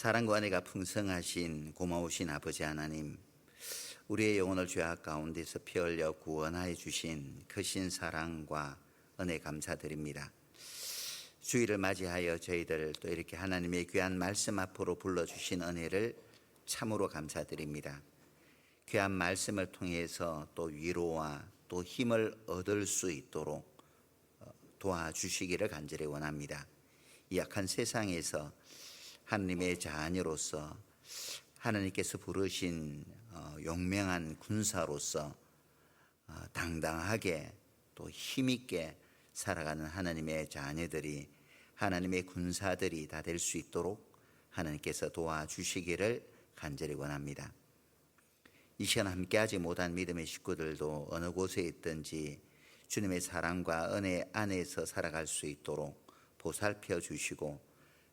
사랑과 은혜가 풍성하신 고마우신 아버지 하나님, 우리의 영혼을 죄악 가운데서 피 흘려 구원하여 주신 크신 사랑과 은혜 감사드립니다. 주일을 맞이하여 저희들 또 이렇게 하나님의 귀한 말씀 앞으로 불러주신 은혜를 참으로 감사드립니다. 귀한 말씀을 통해서 또 위로와 또 힘을 얻을 수 있도록 도와주시기를 간절히 원합니다. 이 약한 세상에서 하나님의 자녀로서 하나님께서 부르신 용맹한 군사로서 당당하게 또 힘있게 살아가는 하나님의 자녀들이, 하나님의 군사들이 다 될 수 있도록 하나님께서 도와주시기를 간절히 원합니다. 이 시간 함께하지 못한 믿음의 식구들도 어느 곳에 있든지 주님의 사랑과 은혜 안에서 살아갈 수 있도록 보살펴 주시고,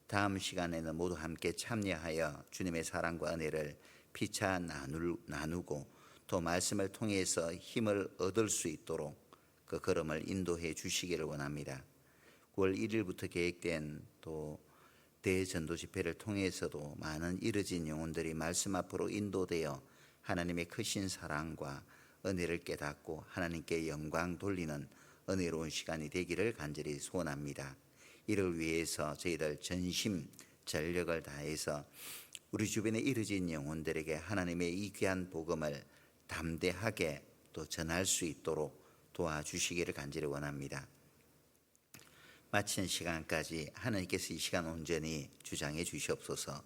다음 시간에는 모두 함께 참여하여 주님의 사랑과 은혜를 피차 나누고 또 말씀을 통해서 힘을 얻을 수 있도록 그 걸음을 인도해 주시기를 원합니다. 9월 1일부터 계획된 또 대전도 집회를 통해서도 많은 이뤄진 영혼들이 말씀 앞으로 인도되어 하나님의 크신 사랑과 은혜를 깨닫고 하나님께 영광 돌리는 은혜로운 시간이 되기를 간절히 소원합니다. 이를 위해서 저희들 전심 전력을 다해서 우리 주변에 이루어진 영혼들에게 하나님의 이 귀한 복음을 담대하게 또 전할 수 있도록 도와주시기를 간절히 원합니다. 마친 시간까지 하나님께서 이 시간 온전히 주장해 주시옵소서.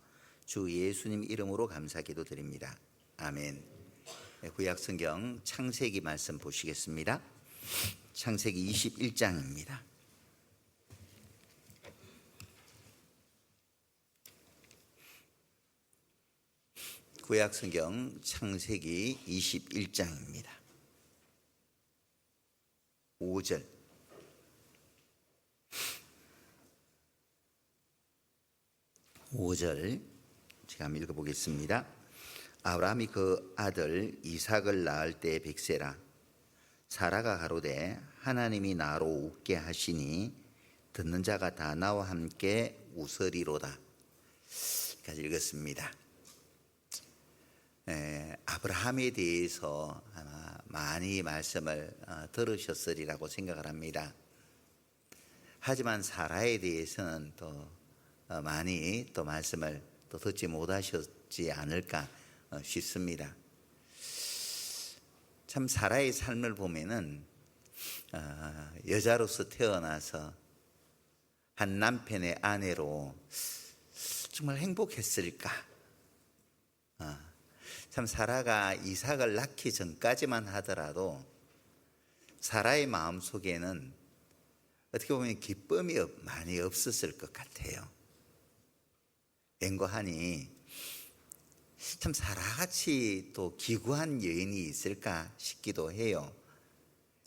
주 예수님 이름으로 감사 기도드립니다. 아멘. 구약 성경 창세기 말씀 보시겠습니다. 창세기 21장입니다. 구약 성경 창세기 21장입니다. 5절. 제가 한번 읽어보겠습니다. 아브라함이 그 아들 이삭을 낳을 때 백세라. 사라가 가로되 하나님이 나로 웃게 하시니 듣는 자가 다 나와 함께 웃으리로다. 여기까지 읽었습니다. 아브라함에 대해서 아마 많이 말씀을 들으셨으리라고 생각을 합니다. 하지만 사라에 대해서는 또 많이 또 말씀을 또 듣지 못하셨지 않을까 싶습니다. 참 사라의 삶을 보면은 여자로서 태어나서 한 남편의 아내로 정말 행복했을까? 참 사라가 이삭을 낳기 전까지만 하더라도 사라의 마음속에는 어떻게 보면 기쁨이 많이 없었을 것 같아요. 앵고하니 참 사라같이 또 기구한 여인이 있을까 싶기도 해요.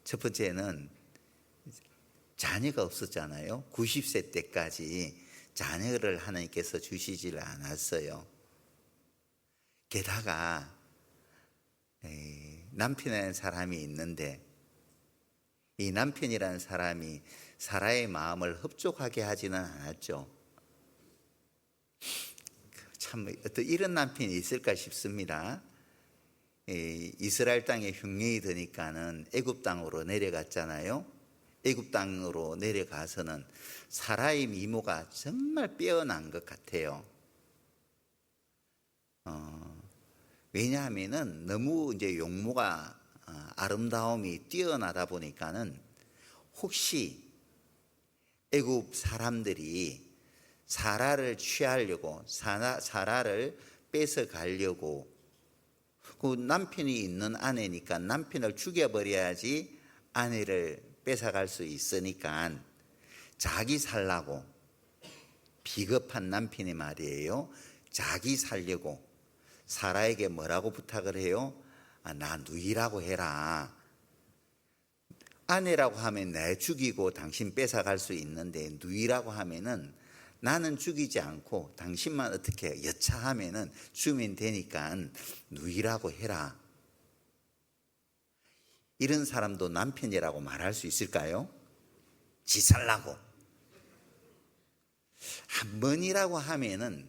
첫 번째는 자녀가 없었잖아요. 90세 때까지 자녀를 하나님께서 주시질 않았어요. 게다가 남편이라는 사람이 있는데 이 남편이라는 사람이 사라의 마음을 흡족하게 하지는 않았죠. 참 어떤 이런 남편이 있을까 싶습니다. 이스라엘 땅에 흉년이 드니까는 애굽 땅으로 내려갔잖아요. 애굽 땅으로 내려가서는 사라의 미모가 정말 빼어난 것 같아요. 왜냐하면은 너무 이제 용모가 아름다움이 뛰어나다 보니까는 혹시 애굽 사람들이 사라를 취하려고 사라를 뺏어 가려고, 그 남편이 있는 아내니까 남편을 죽여버려야지 아내를 뺏어갈 수 있으니까 자기 살라고, 비겁한 남편이 말이에요. 자기 살려고 사라에게 뭐라고 부탁을 해요? 나 누이라고 해라. 아내라고 하면 내 죽이고 당신 뺏어갈 수 있는데 누이라고 하면은 나는 죽이지 않고 당신만 어떻게 여차하면은 주면 되니까 누이라고 해라. 이런 사람도 남편이라고 말할 수 있을까요? 지 살라고. 한 번이라고 하면은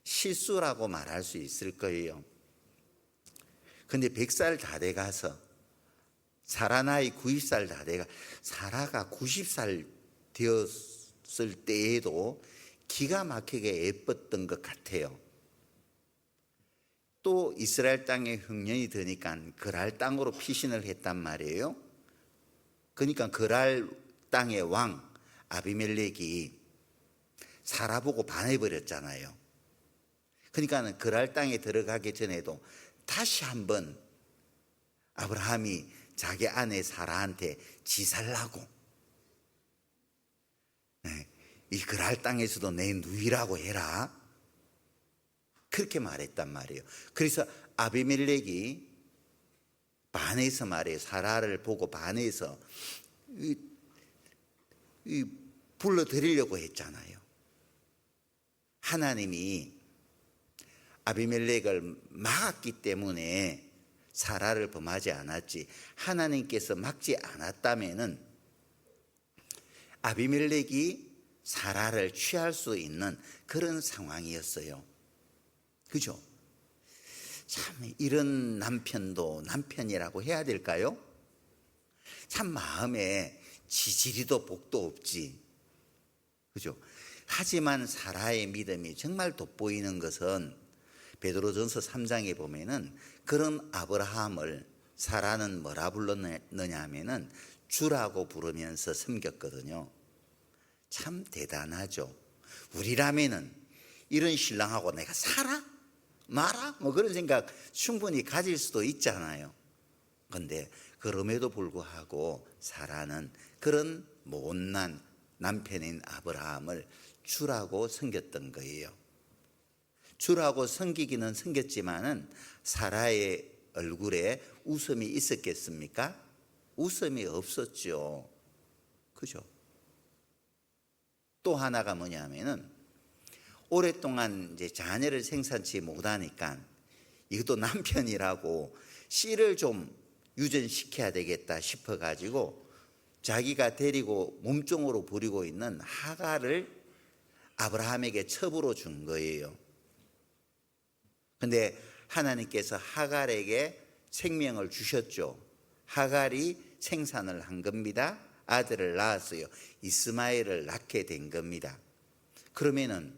실수라고 말할 수 있을 거예요. 근데 100살 다 돼가서 사라 나이 90살 다 돼가 사라가 90살 되었을 때에도 기가 막히게 예뻤던 것 같아요. 또 이스라엘 땅에 흉년이 드니까 그랄 땅으로 피신을 했단 말이에요. 그러니까 그랄 땅의 왕 아비멜렉이 사라 보고 반해버렸잖아요. 그러니까 그랄 땅에 들어가기 전에도 다시 한번 아브라함이 자기 아내 사라한테 지살라고, 이 그랄 땅에서도 내 누이라고 해라, 그렇게 말했단 말이에요. 그래서 아비멜렉이 반해서 말이에요. 사라를 보고 반해서 불러들이려고 했잖아요. 하나님이 아비멜렉을 막았기 때문에 사라를 범하지 않았지, 하나님께서 막지 않았다면은 아비멜렉이 사라를 취할 수 있는 그런 상황이었어요. 그죠? 참 이런 남편도 남편이라고 해야 될까요? 참 마음에 지지리도 복도 없지. 그죠? 하지만 사라의 믿음이 정말 돋보이는 것은 베드로전서 3장에 보면은 그런 아브라함을 사라는 뭐라 불렀느냐 하면은 주라고 부르면서 섬겼거든요. 참 대단하죠. 우리라면은 이런 신랑하고 내가 살아? 말아? 뭐 그런 생각 충분히 가질 수도 있잖아요. 그런데 그럼에도 불구하고 사라는 그런 못난 남편인 아브라함을 주라고 섬겼던 거예요. 주라고 섬기기는 섬겼지만은 사라의 얼굴에 웃음이 있었겠습니까? 웃음이 없었죠. 그죠? 또 하나가 뭐냐면은 오랫동안 이제 자녀를 생산치 못하니까 이것도 남편이라고 씨를 좀 유전시켜야 되겠다 싶어가지고 자기가 데리고 몸종으로 부리고 있는 하갈을 아브라함에게 첩으로 준 거예요. 근데 하나님께서 하갈에게 생명을 주셨죠. 하갈이 생산을 한 겁니다. 아들을 낳았어요. 이스마엘을 낳게 된 겁니다. 그러면은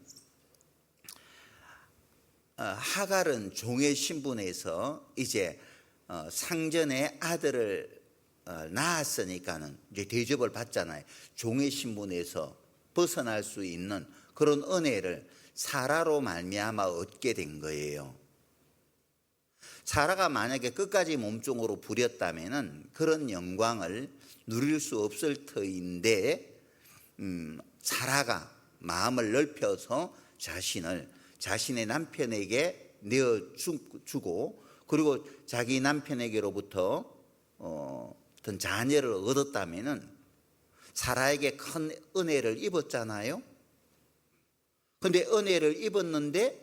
하갈은 종의 신분에서 이제 상전의 아들을 낳았으니까는 이제 대접을 받잖아요. 종의 신분에서 벗어날 수 있는 그런 은혜를 사라로 말미암아 얻게 된 거예요. 사라가 만약에 끝까지 몸종으로 부렸다면은 그런 영광을 누릴 수 없을 터인데, 사라가 마음을 넓혀서 자신의 남편에게 내어주고, 그리고 자기 남편에게로부터 어떤 자녀를 얻었다면은 사라에게 큰 은혜를 입었잖아요. 그런데 은혜를 입었는데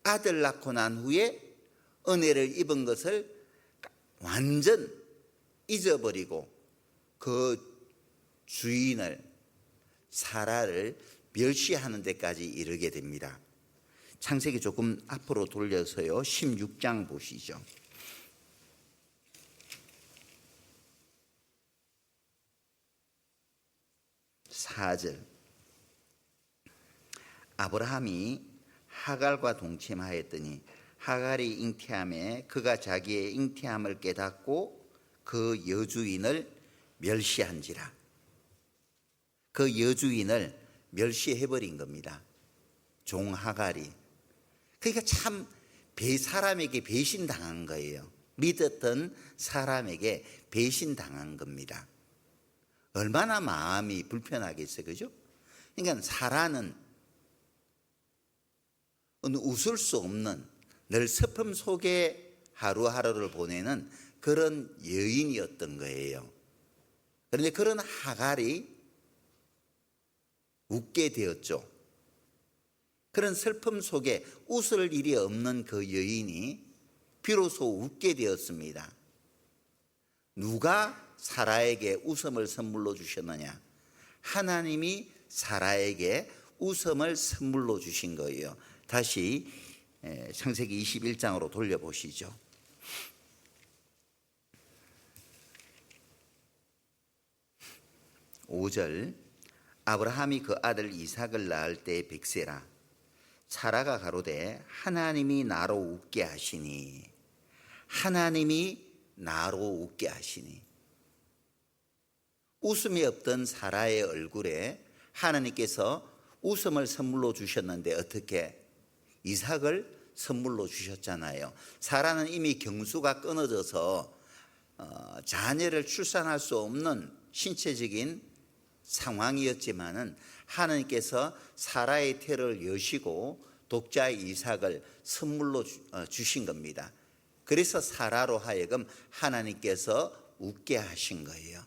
아들 낳고 난 후에 은혜를 입은 것을 완전 잊어버리고 그 주인을, 사라를 멸시하는 데까지 이르게 됩니다. 창세기 조금 앞으로 돌려서요, 16장 보시죠. 4절. 아브라함이 하갈과 동침하였더니 하갈이 잉태함에 그가 자기의 잉태함을 깨닫고 그 여주인을 멸시한지라. 그 여주인을 멸시해버린 겁니다. 종 하갈이. 그러니까 참 사람에게 배신당한 거예요. 믿었던 사람에게 배신당한 겁니다. 얼마나 마음이 불편하겠어요, 그죠? 그러니까 사라는 웃을 수 없는, 늘 슬픔 속에 하루하루를 보내는 그런 여인이었던 거예요. 그런데 그런 하갈이 웃게 되었죠. 그런 슬픔 속에 웃을 일이 없는 그 여인이 비로소 웃게 되었습니다. 누가 사라에게 웃음을 선물로 주셨느냐? 하나님이 사라에게 웃음을 선물로 주신 거예요. 다시 창세기 21장으로 돌려보시죠. 5절, 아브라함이 그 아들 이삭을 낳을 때 백세라. 사라가 가로되 하나님이 나로 웃게 하시니. 하나님이 나로 웃게 하시니. 웃음이 없던 사라의 얼굴에 하나님께서 웃음을 선물로 주셨는데 어떻게? 이삭을 선물로 주셨잖아요. 사라는 이미 경수가 끊어져서 자녀를 출산할 수 없는 신체적인 상황이었지만은 하나님께서 사라의 태를 여시고 독자 이삭을 선물로 주신 겁니다. 그래서 사라로 하여금 하나님께서 웃게 하신 거예요.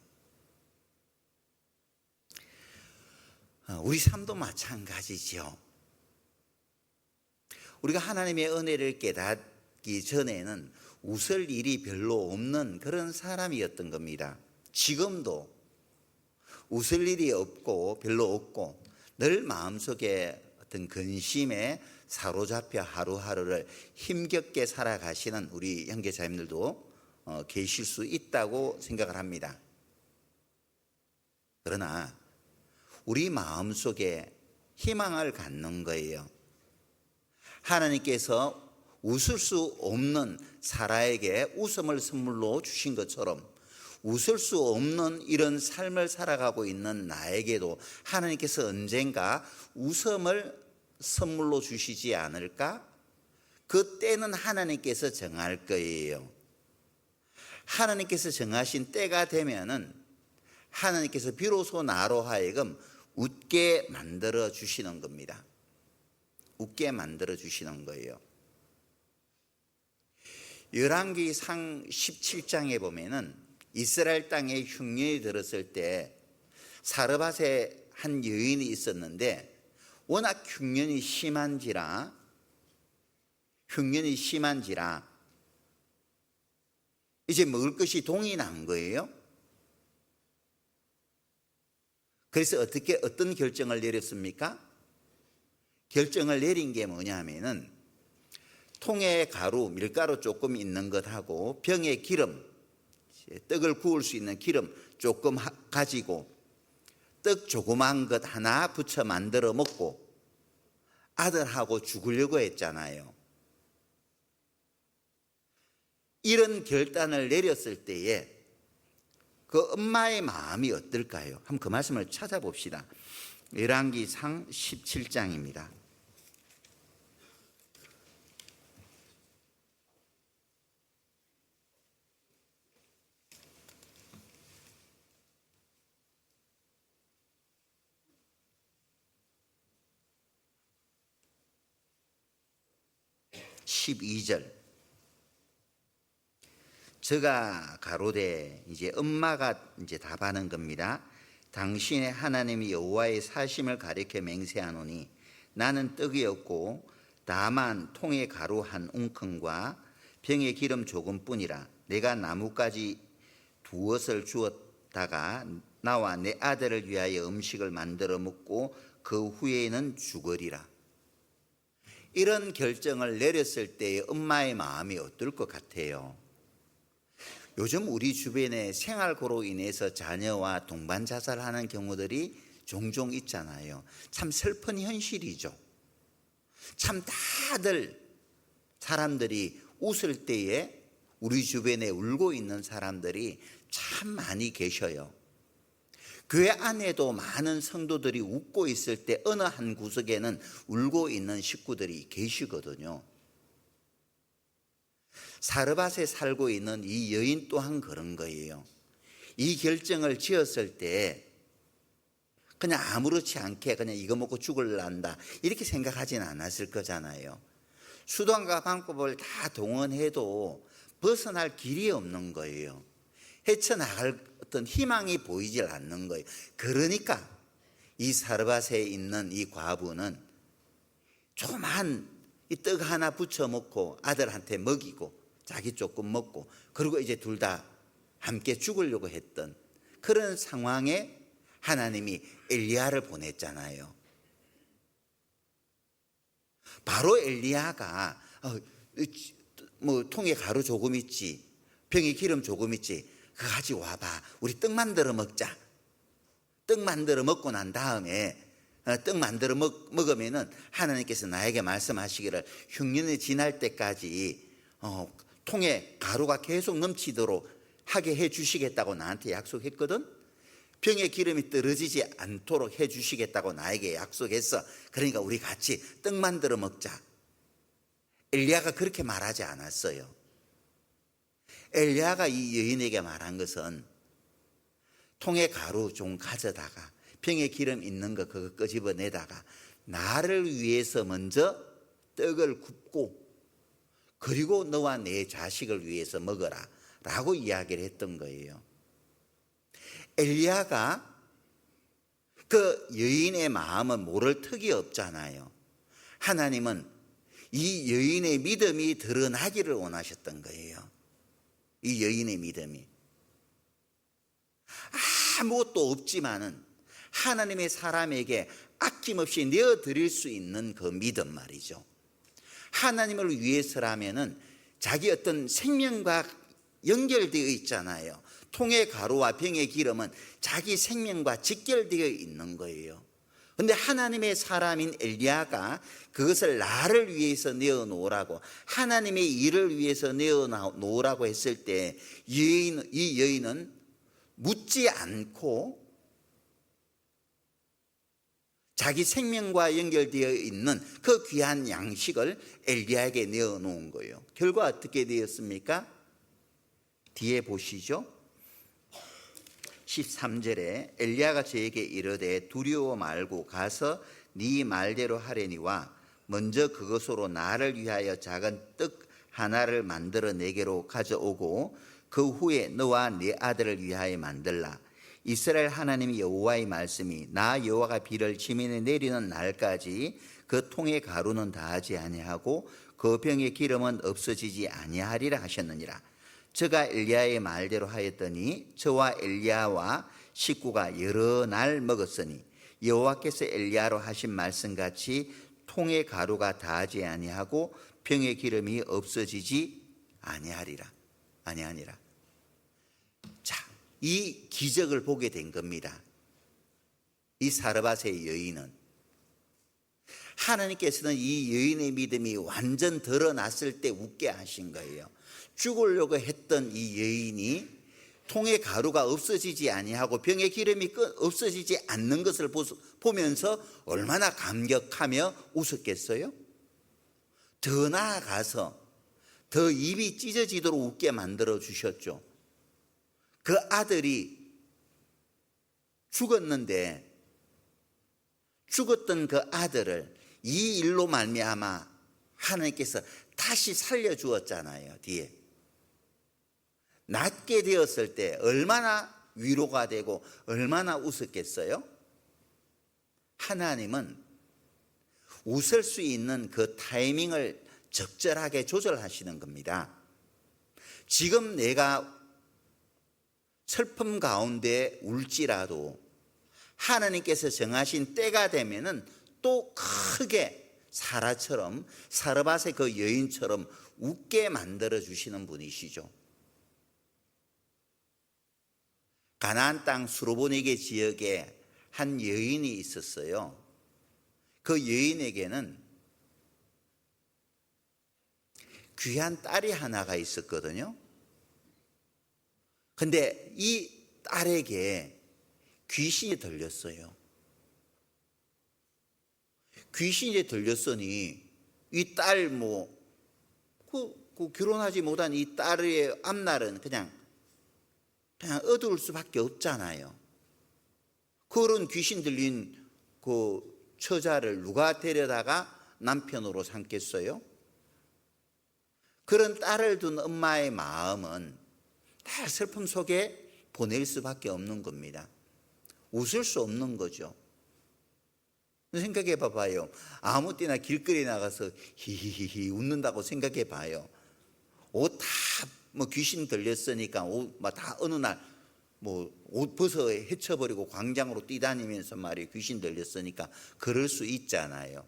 우리 삶도 마찬가지죠. 우리가 하나님의 은혜를 깨닫기 전에는 웃을 일이 별로 없는 그런 사람이었던 겁니다. 지금도 웃을 일이 없고 별로 없고 늘 마음속에 어떤 근심에 사로잡혀 하루하루를 힘겹게 살아가시는 우리 형제자매들도 계실 수 있다고 생각을 합니다. 그러나 우리 마음속에 희망을 갖는 거예요. 하나님께서 웃을 수 없는 사라에게 웃음을 선물로 주신 것처럼 웃을 수 없는 이런 삶을 살아가고 있는 나에게도 하나님께서 언젠가 웃음을 선물로 주시지 않을까? 그 때는 하나님께서 정할 거예요. 하나님께서 정하신 때가 되면은 하나님께서 비로소 나로 하여금 웃게 만들어 주시는 겁니다. 웃게 만들어 주시는 거예요. 열왕기상 17장에 보면은 이스라엘 땅에 흉년이 들었을 때 사르밧에 한 여인이 있었는데 워낙 흉년이 심한지라 이제 먹을 것이 동이 난 거예요. 그래서 어떤 결정을 내렸습니까? 결정을 내린 게 뭐냐면은 통에 가루, 밀가루 조금 있는 것하고 병에 기름, 떡을 구울 수 있는 기름 조금 가지고 떡 조그만 것 하나 붙여 만들어 먹고 아들하고 죽으려고 했잖아요. 이런 결단을 내렸을 때에 그 엄마의 마음이 어떨까요? 한번 그 말씀을 찾아봅시다. 열왕기상 17장입니다. 12절. 저가 가로되, 이제 엄마가 이제 답하는 겁니다. 당신의 하나님이 여호와의 사심을 가리켜 맹세하노니 나는 떡이 없고 다만 통에 가루 한 웅큼과 병에 기름 조금뿐이라. 내가 나뭇가지 두엇을 주었다가 나와 내 아들을 위하여 음식을 만들어 먹고 그 후에는 죽으리라. 이런 결정을 내렸을 때의 엄마의 마음이 어떨 것 같아요? 요즘 우리 주변에 생활고로 인해서 자녀와 동반 자살하는 경우들이 종종 있잖아요. 참 슬픈 현실이죠. 참 다들 사람들이 웃을 때에 우리 주변에 울고 있는 사람들이 참 많이 계셔요. 교회 안에도 많은 성도들이 웃고 있을 때 어느 한 구석에는 울고 있는 식구들이 계시거든요. 사르밧에 살고 있는 이 여인 또한 그런 거예요. 이 결정을 지었을 때 그냥 아무렇지 않게 그냥 이거 먹고 죽을란다 이렇게 생각하진 않았을 거잖아요. 수단과 방법을 다 동원해도 벗어날 길이 없는 거예요. 헤쳐나갈 어떤 희망이 보이질 않는 거예요. 그러니까 이 사르밧에 있는 이 과부는 조그만 이 떡 하나 부쳐 먹고 아들한테 먹이고 자기 조금 먹고 그리고 이제 둘 다 함께 죽으려고 했던 그런 상황에 하나님이 엘리야를 보냈잖아요. 바로 엘리야가 뭐 통에 가루 조금 있지, 병에 기름 조금 있지, 그거 가지고 와봐, 우리 떡 만들어 먹자. 떡 만들어 먹고 난 다음에 떡 만들어 먹으면은 하나님께서 나에게 말씀하시기를 흉년이 지날 때까지 통에 가루가 계속 넘치도록 하게 해 주시겠다고 나한테 약속했거든. 병에 기름이 떨어지지 않도록 해 주시겠다고 나에게 약속했어. 그러니까 우리 같이 떡 만들어 먹자. 엘리야가 그렇게 말하지 않았어요. 엘리야가 이 여인에게 말한 것은 통에 가루 좀 가져다가 병에 기름 있는 거 그거 끄집어내다가 나를 위해서 먼저 떡을 굽고 그리고 너와 내 자식을 위해서 먹어라 라고 이야기를 했던 거예요. 엘리야가 그 여인의 마음은 모를 턱이 없잖아요. 하나님은 이 여인의 믿음이 드러나기를 원하셨던 거예요. 이 여인의 믿음이 아무것도 없지만은 하나님의 사람에게 아낌없이 내어드릴 수 있는 그 믿음 말이죠. 하나님을 위해서라면은 자기 어떤 생명과 연결되어 있잖아요. 통의 가루와 병의 기름은 자기 생명과 직결되어 있는 거예요. 그런데 하나님의 사람인 엘리야가 그것을 나를 위해서 내어놓으라고, 하나님의 일을 위해서 내어놓으라고 했을 때 이 여인은 묻지 않고 자기 생명과 연결되어 있는 그 귀한 양식을 엘리야에게 내어놓은 거예요. 결과 어떻게 되었습니까? 뒤에 보시죠. 13절에 엘리야가 저에게 이르되 두려워 말고 가서 네 말대로 하려니와 먼저 그것으로 나를 위하여 작은 떡 하나를 만들어 내게로 가져오고 그 후에 너와 네 아들을 위하여 만들라. 이스라엘 하나님 여호와의 말씀이 나 여호와가 비를 지면에 내리는 날까지 그 통의 가루는 다하지 아니하고 그 병의 기름은 없어지지 아니하리라 하셨느니라. 저가 엘리야의 말대로 하였더니 저와 엘리야와 식구가 여러 날 먹었으니 여호와께서 엘리야로 하신 말씀같이 통의 가루가 다하지 아니하고 병의 기름이 없어지지 아니하니라. 자, 이 기적을 보게 된 겁니다. 이 사르밧의 여인은, 하나님께서는 이 여인의 믿음이 완전 드러났을 때 웃게 하신 거예요. 죽으려고 했던 이 여인이 통의 가루가 없어지지 아니하고 병의 기름이 없어지지 않는 것을 보면서 얼마나 감격하며 웃었겠어요? 더 나아가서 더 입이 찢어지도록 웃게 만들어 주셨죠. 그 아들이 죽었는데 죽었던 그 아들을 이 일로 말미암아 하나님께서 다시 살려주었잖아요. 뒤에 낫게 되었을 때 얼마나 위로가 되고 얼마나 웃었겠어요? 하나님은 웃을 수 있는 그 타이밍을 적절하게 조절하시는 겁니다. 지금 내가 슬픔 가운데 울지라도 하나님께서 정하신 때가 되면은 또 크게 사라처럼, 사르밧의 그 여인처럼 웃게 만들어 주시는 분이시죠. 가나안 땅 수로보니게 지역에 한 여인이 있었어요. 그 여인에게는 귀한 딸이 하나가 있었거든요. 근데 이 딸에게 귀신이 들렸어요. 귀신이 들렸으니 이 딸 결혼하지 못한 이 딸의 앞날은 그냥 어두울 수밖에 없잖아요. 그런 귀신 들린 그 처자를 누가 데려다가 남편으로 삼겠어요? 그런 딸을 둔 엄마의 마음은 다 슬픔 속에 보낼 수밖에 없는 겁니다. 웃을 수 없는 거죠. 생각해 봐봐요. 아무 때나 길거리 나가서 히히히히 웃는다고 생각해 봐요. 옷 다 귀신 들렸으니까 옷 다 어느 날 옷 벗어 헤쳐버리고 광장으로 뛰다니면서 말이에요. 귀신 들렸으니까 그럴 수 있잖아요.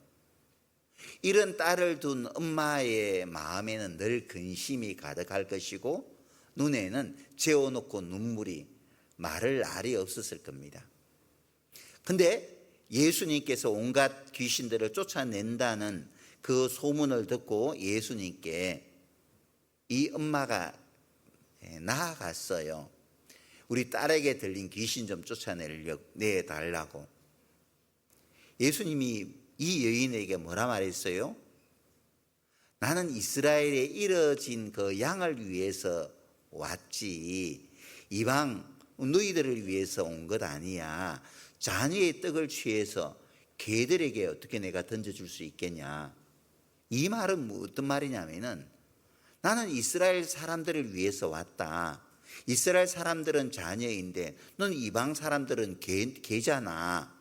이런 딸을 둔 엄마의 마음에는 늘 근심이 가득할 것이고 눈에는 재워놓고 눈물이 마를 날이 없었을 겁니다. 근데 예수님께서 온갖 귀신들을 쫓아낸다는 그 소문을 듣고 예수님께 이 엄마가 나아갔어요. 우리 딸에게 들린 귀신 좀 쫓아내달라고. 예수님이 이 여인에게 뭐라 말했어요? 나는 이스라엘에 이뤄진 그 양을 위해서 왔지 이방 너희들을 위해서 온 것 아니야. 자녀의 떡을 취해서 개들에게 어떻게 내가 던져줄 수 있겠냐. 이 말은 어떤 말이냐면은 나는 이스라엘 사람들을 위해서 왔다. 이스라엘 사람들은 자녀인데 넌 이방 사람들은 개잖아.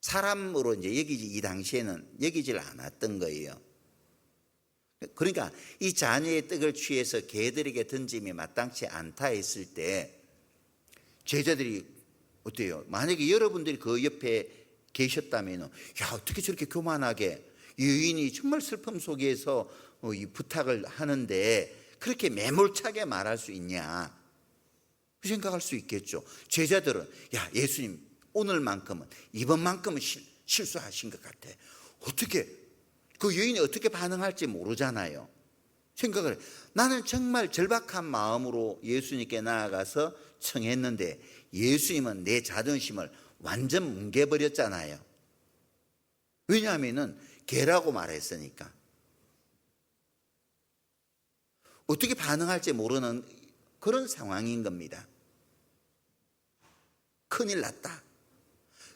사람으로 이제 이 당시에는 여기질 않았던 거예요. 그러니까 이 자녀의 떡을 취해서 개들에게 던짐이 마땅치 않다 했을 때 제자들이 어때요? 만약에 여러분들이 그 옆에 계셨다면 야 어떻게 저렇게 교만하게 여인이 정말 슬픔 속에서 이 부탁을 하는데 그렇게 매몰차게 말할 수 있냐 그 생각할 수 있겠죠. 제자들은 야 예수님 오늘만큼은 이번만큼은 실수하신 것 같아. 어떻게 그 여인이 어떻게 반응할지 모르잖아요. 생각을 나는 정말 절박한 마음으로 예수님께 나아가서 청했는데 예수님은 내 자존심을 완전 뭉개버렸잖아요. 왜냐하면 개라고 말했으니까. 어떻게 반응할지 모르는 그런 상황인 겁니다. 큰일 났다.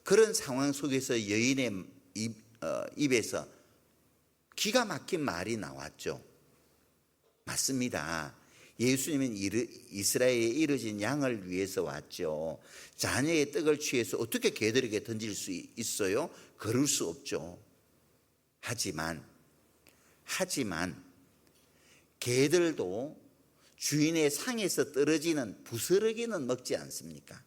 그런 상황 속에서 여인의 입에서 기가 막힌 말이 나왔죠. 맞습니다. 예수님은 이스라엘에 이뤄진 양을 위해서 왔죠. 자녀의 떡을 취해서 어떻게 개들에게 던질 수 있어요? 그럴 수 없죠. 하지만 개들도 주인의 상에서 떨어지는 부스러기는 먹지 않습니까?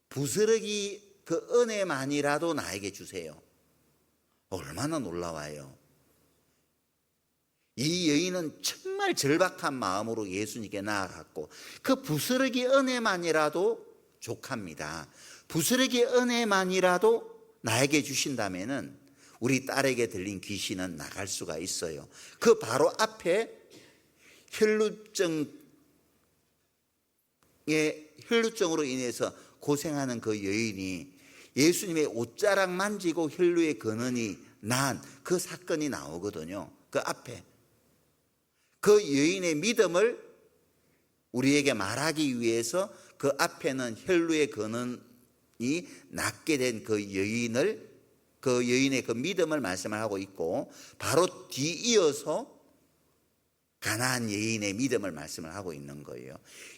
부스러기 그 은혜만이라도 나에게 주세요. 얼마나 놀라워요. 이 여인은 정말 절박한 마음으로 예수님께 나아갔고 그 부스러기 은혜만이라도 족합니다. 부스러기 은혜만이라도 나에게 주신다면은 우리 딸에게 들린 귀신은 나갈 수가 있어요. 그 바로 앞에 혈루증으로 인해서 고생하는 그 여인이 예수님의 옷자락 만지고 혈루의 근원이 난 그 사건이 나오거든요. 그 앞에 그 여인의 믿음을 우리에게 말하기 위해서 그 앞에는 혈루의 근원이 낫게 된 그 여인의 그 믿음을 말씀을 하고 있고 바로 뒤이어서 가나안 여인의 믿음을 말씀을 하고 있는 거예요.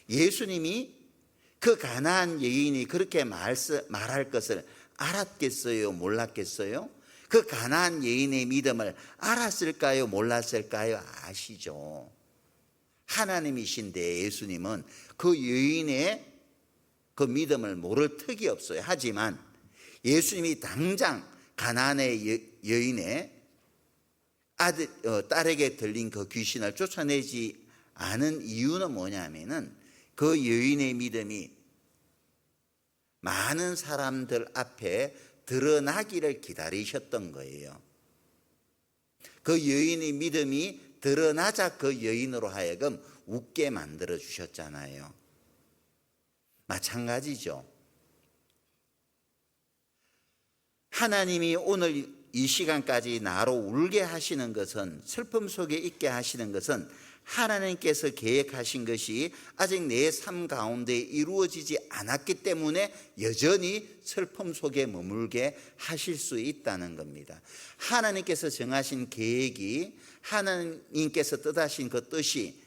예수님이 그 가나안 여인이 그렇게 말할 것을 알았겠어요? 몰랐겠어요? 그 가나안 여인의 믿음을 알았을까요? 몰랐을까요? 아시죠? 하나님이신데 예수님은 그 여인의 그 믿음을 모를 턱이 없어요. 하지만 예수님이 당장 가나안의 여인의 딸에게 들린 그 귀신을 쫓아내지 않은 이유는 뭐냐면은 그 여인의 믿음이 많은 사람들 앞에 드러나기를 기다리셨던 거예요. 그 여인의 믿음이 드러나자 그 여인으로 하여금 웃게 만들어 주셨잖아요. 마찬가지죠. 하나님이 오늘 이 시간까지 나로 울게 하시는 것은, 슬픔 속에 있게 하시는 것은 하나님께서 계획하신 것이 아직 내 삶 가운데 이루어지지 않았기 때문에 여전히 슬픔 속에 머물게 하실 수 있다는 겁니다. 하나님께서 정하신 계획이, 하나님께서 뜻하신 그 뜻이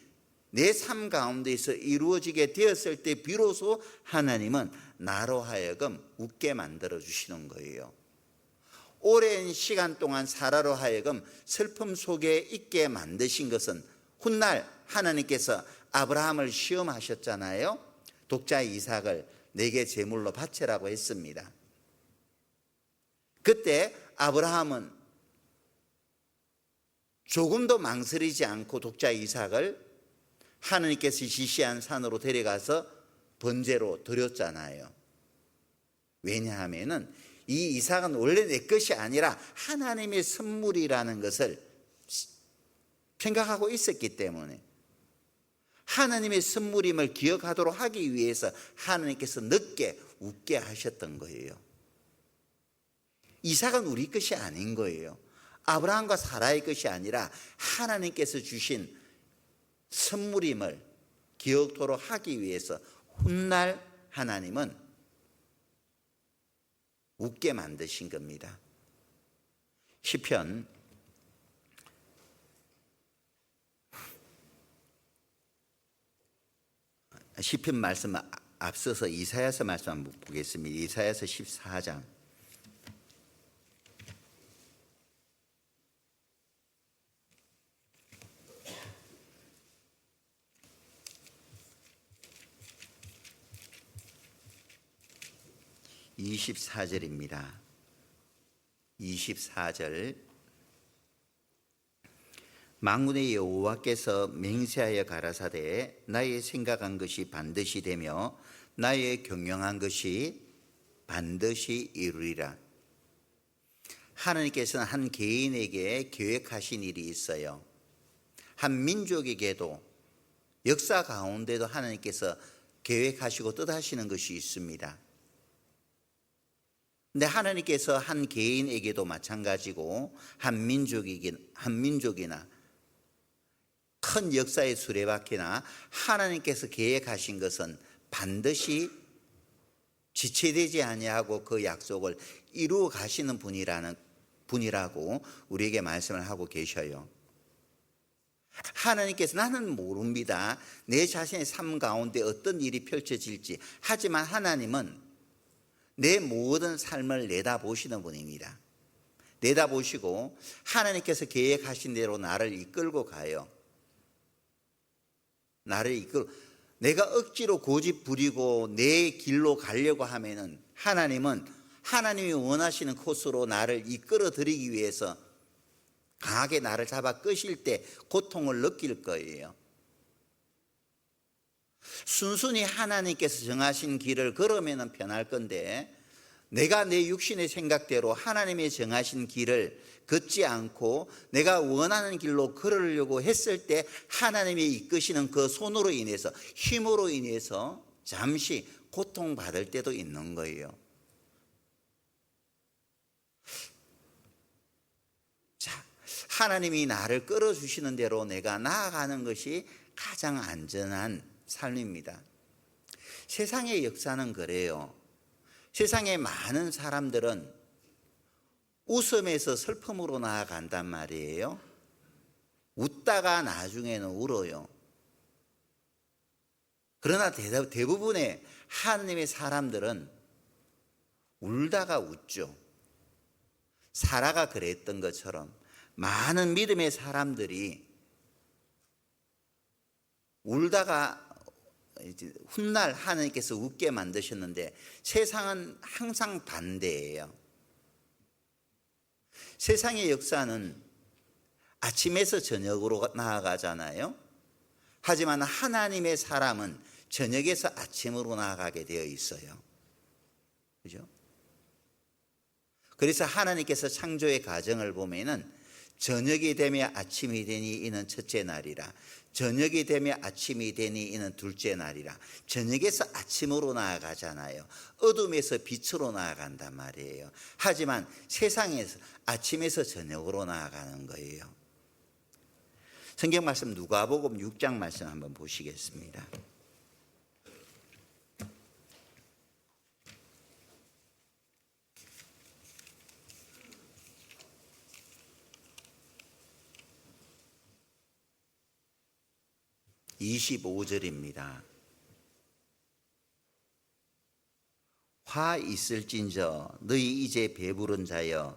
내 삶 가운데서 이루어지게 되었을 때 비로소 하나님은 나로 하여금 웃게 만들어 주시는 거예요. 오랜 시간 동안 사라로 하여금 슬픔 속에 있게 만드신 것은 훗날 하나님께서 아브라함을 시험하셨잖아요. 독자 이삭을 내게 제물로 바치라고 했습니다. 그때 아브라함은 조금도 망설이지 않고 독자 이삭을 하나님께서 지시한 산으로 데려가서 번제로 드렸잖아요. 왜냐하면은 이 이삭은 원래 내 것이 아니라 하나님의 선물이라는 것을 생각하고 있었기 때문에, 하나님의 선물임을 기억하도록 하기 위해서 하나님께서 늦게 웃게 하셨던 거예요. 이삭은 우리 것이 아닌 거예요. 아브라함과 사라의 것이 아니라 하나님께서 주신 선물임을 기억토록 하기 위해서 훗날 하나님은 웃게 만드신 겁니다. 시편 10편 말씀 앞서서 이사야서 말씀 한번 보겠습니다. 이사야서 14장 24절입니다. 24절 만군의 여호와께서 맹세하여 가라사대 나의 생각한 것이 반드시 되며 나의 경영한 것이 반드시 이루리라. 하나님께서는 한 개인에게 계획하신 일이 있어요. 한 민족에게도 역사 가운데도 하나님께서 계획하시고 뜻하시는 것이 있습니다. 근데 하나님께서 한 개인에게도 마찬가지고 한 민족이나 큰 역사의 수레바퀴나 하나님께서 계획하신 것은 반드시 지체되지 아니하고 그 약속을 이루어 가시는 분이라고 우리에게 말씀을 하고 계셔요. 하나님께서 나는 모릅니다. 내 자신의 삶 가운데 어떤 일이 펼쳐질지. 하지만 하나님은 내 모든 삶을 내다보시는 분입니다. 내다보시고 하나님께서 계획하신 대로 나를 이끌고 가요. 내가 억지로 고집 부리고 내 길로 가려고 하면은 하나님은 하나님이 원하시는 코스로 나를 이끌어 드리기 위해서 강하게 나를 잡아 끄실 때 고통을 느낄 거예요. 순순히 하나님께서 정하신 길을 걸으면 편할 건데, 내가 내 육신의 생각대로 하나님의 정하신 길을 걷지 않고 내가 원하는 길로 걸으려고 했을 때 하나님이 이끄시는 그 손으로 인해서, 힘으로 인해서 잠시 고통받을 때도 있는 거예요. 자, 하나님이 나를 끌어주시는 대로 내가 나아가는 것이 가장 안전한 삶입니다. 세상의 역사는 그래요. 세상의 많은 사람들은 웃음에서 슬픔으로 나아간단 말이에요. 웃다가 나중에는 울어요. 그러나 대부분의 하나님의 사람들은 울다가 웃죠. 사라가 그랬던 것처럼 많은 믿음의 사람들이 울다가 훗날 하나님께서 웃게 만드셨는데, 세상은 항상 반대예요. 세상의 역사는 아침에서 저녁으로 나아가잖아요. 하지만 하나님의 사람은 저녁에서 아침으로 나아가게 되어 있어요. 그죠? 그래서 하나님께서 창조의 과정을 보면은 저녁이 되면 아침이 되니 이는 첫째 날이라, 저녁이 되면 아침이 되니 이는 둘째 날이라. 저녁에서 아침으로 나아가잖아요. 어둠에서 빛으로 나아간단 말이에요. 하지만 세상에서 아침에서 저녁으로 나아가는 거예요. 성경 말씀 누가복음 6장 말씀 한번 보시겠습니다. (25절입니다) 화 있을진저 너희 이제 배부른 자여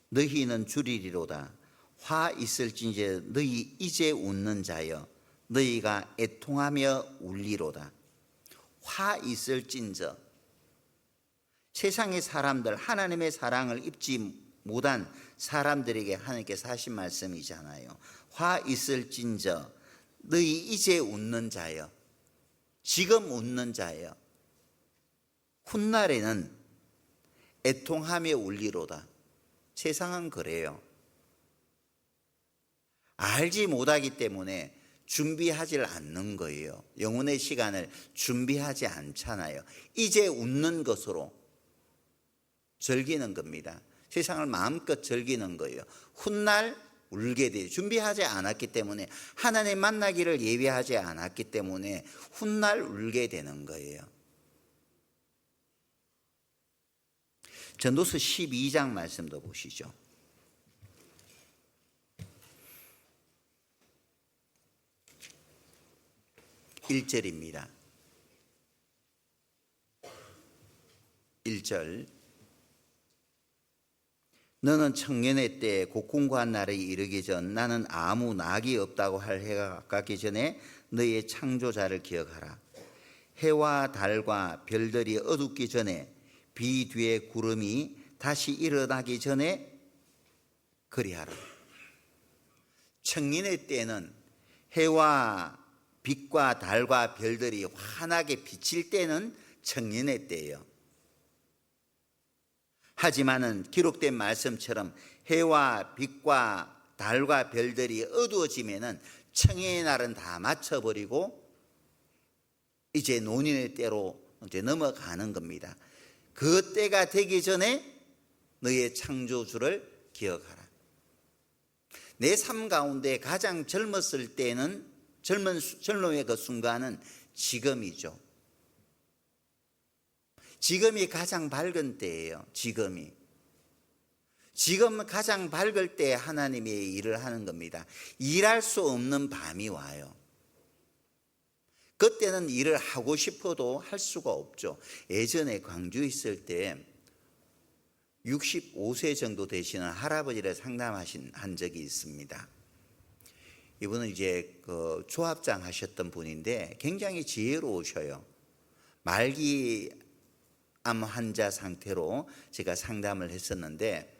너희는 줄이리로다. 화 있을진저 너희 이제 웃는 자여 너희가 애통하며 울리로다. 화 있을진저, 세상의 사람들, 하나님의 사랑을 입지 못한 사람들에게 하나님께서 하신 말씀이잖아요. 화 있을진저 너희 이제 웃는 자여, 지금 웃는 자여, 훗날에는 애통하며 울리로다. 세상은 그래요. 알지 못하기 때문에 준비하지 않는 거예요. 영혼의 시간을 준비하지 않잖아요. 이제 웃는 것으로 즐기는 겁니다. 세상을 마음껏 즐기는 거예요. 훗날 울게 돼요. 준비하지 않았기 때문에, 하나님 만나기를 예비하지 않았기 때문에 훗날 울게 되는 거예요. 전도서 12장 말씀도 보시죠. 1절입니다. 1절 너는 청년의 때에 곡궁과 날에 이르기 전 나는 아무 낙이 없다고 할 해가 가깝기 전에 너희의 창조자를 기억하라. 해와 달과 별들이 어둡기 전에 비 뒤에 구름이 다시 일어나기 전에 그리하라. 청년의 때는 해와 빛과 달과 별들이 환하게 비칠 때는 청년의 때예요. 하지만은 기록된 말씀처럼 해와 빛과 달과 별들이 어두워지면은 청년의 날은 다 맞춰버리고 이제 노년의 때로 이제 넘어가는 겁니다. 그 때가 되기 전에 너의 창조주를 기억하라. 내 삶 가운데 가장 젊었을 때는 젊음의 그 순간은 지금이죠. 지금이 가장 밝은 때예요. 지금 가장 밝을 때 하나님의 일을 하는 겁니다. 일할 수 없는 밤이 와요. 그때는 일을 하고 싶어도 할 수가 없죠. 예전에 광주에 있을 때 65세 정도 되시는 할아버지를 상담한 적이 있습니다. 이분은 이제 그 조합장 하셨던 분인데 굉장히 지혜로우셔요. 말기 암 환자 상태로 제가 상담을 했었는데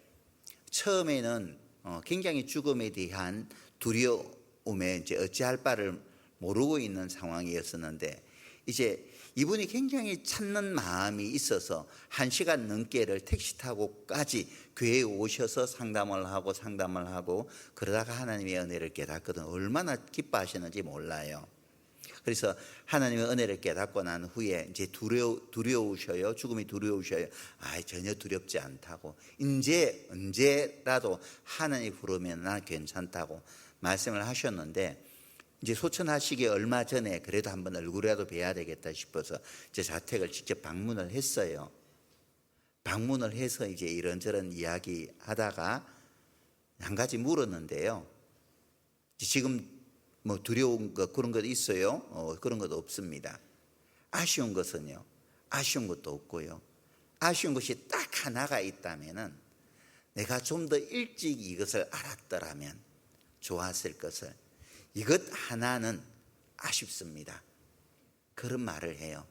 처음에는 굉장히 죽음에 대한 두려움에 이제 어찌할 바를 모르고 있는 상황이었었는데 이제 이분이 굉장히 찾는 마음이 있어서 1시간 넘게를 택시 타고까지 교회에 오셔서 상담을 하고 그러다가 하나님의 은혜를 깨닫거든. 얼마나 기뻐하시는지 몰라요. 그래서 하나님의 은혜를 깨닫고 난 후에 이제 두려우셔요. 죽음이 두려우셔요. 전혀 두렵지 않다고. 이제 언제라도 하나님 부르면 난 괜찮다고 말씀을 하셨는데 이제 소천하시기 얼마 전에 그래도 한번 얼굴이라도 뵈야 되겠다 싶어서 제 자택을 직접 방문을 했어요. 방문을 해서 이제 이런저런 이야기 하다가 한 가지 물었는데요. 지금 뭐 두려운 것 그런 것 있어요? 그런 것 없습니다. 아쉬운 것은요? 아쉬운 것도 없고요. 아쉬운 것이 딱 하나가 있다면은 내가 좀 더 일찍 이것을 알았더라면 좋았을 것을, 이것 하나는 아쉽습니다. 그런 말을 해요.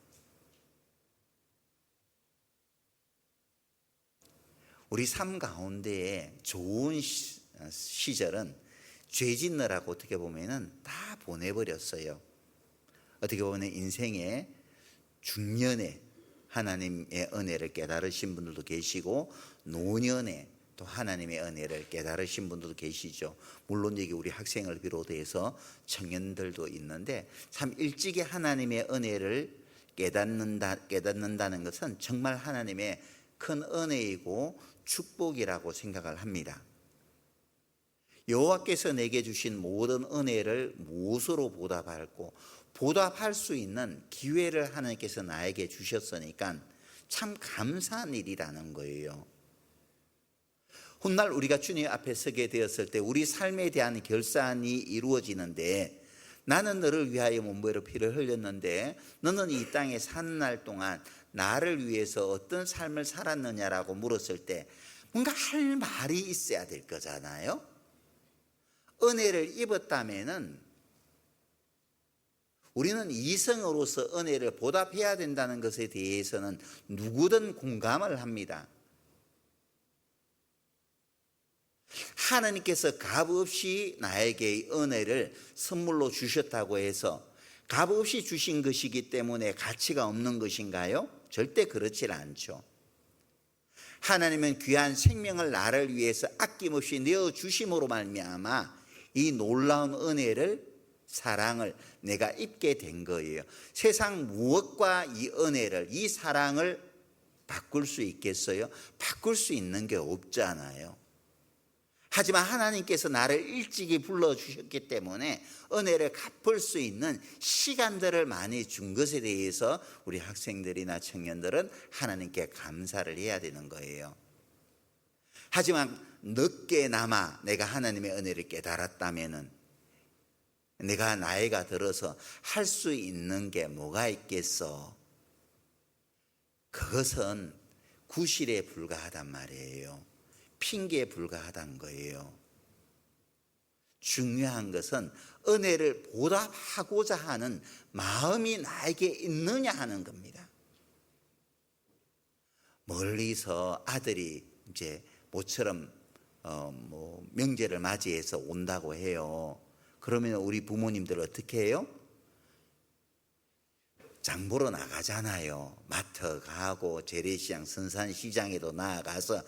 우리 삶 가운데에 좋은 시절은 죄 짓느라고 어떻게 보면은 다 보내버렸어요. 어떻게 보면 인생의 중년에 하나님의 은혜를 깨달으신 분들도 계시고 노년에 또 하나님의 은혜를 깨달으신 분들도 계시죠. 물론 여기 우리 학생을 비롯해서 청년들도 있는데 참 일찍이 하나님의 은혜를 깨닫는다는 것은 정말 하나님의 큰 은혜이고 축복이라고 생각을 합니다. 여호와께서 내게 주신 모든 은혜를 무엇으로 보답할 수 있는 기회를 하나님께서 나에게 주셨으니까 참 감사한 일이라는 거예요. 훗날 우리가 주님 앞에 서게 되었을 때 우리 삶에 대한 결산이 이루어지는데, 나는 너를 위하여 몸부로 피를 흘렸는데 너는 이 땅에 사는 날 동안 나를 위해서 어떤 삶을 살았느냐라고 물었을 때 뭔가 할 말이 있어야 될 거잖아요. 은혜를 입었다면은 우리는 이성으로서 은혜를 보답해야 된다는 것에 대해서는 누구든 공감을 합니다. 하나님께서 값없이 나에게 은혜를 선물로 주셨다고 해서 값없이 주신 것이기 때문에 가치가 없는 것인가요? 절대 그렇지 않죠. 하나님은 귀한 생명을 나를 위해서 아낌없이 내어주심으로 말미암아 이 놀라운 은혜를, 사랑을 내가 입게 된 거예요. 세상 무엇과 이 은혜를, 이 사랑을 바꿀 수 있겠어요? 바꿀 수 있는 게 없잖아요. 하지만 하나님께서 나를 일찍이 불러주셨기 때문에 은혜를 갚을 수 있는 시간들을 많이 준 것에 대해서 우리 학생들이나 청년들은 하나님께 감사를 해야 되는 거예요. 하지만 늦게나마 내가 하나님의 은혜를 깨달았다면 내가 나이가 들어서 할 수 있는 게 뭐가 있겠어? 그것은 구실에 불과하단 말이에요. 핑계에 불과하다는 거예요. 중요한 것은 은혜를 보답하고자 하는 마음이 나에게 있느냐 하는 겁니다. 멀리서 아들이 이제 모처럼 명제를 맞이해서 온다고 해요. 그러면 우리 부모님들 어떻게 해요? 장 보러 나가잖아요. 마트 가고 재래시장, 선산시장에도 나아가서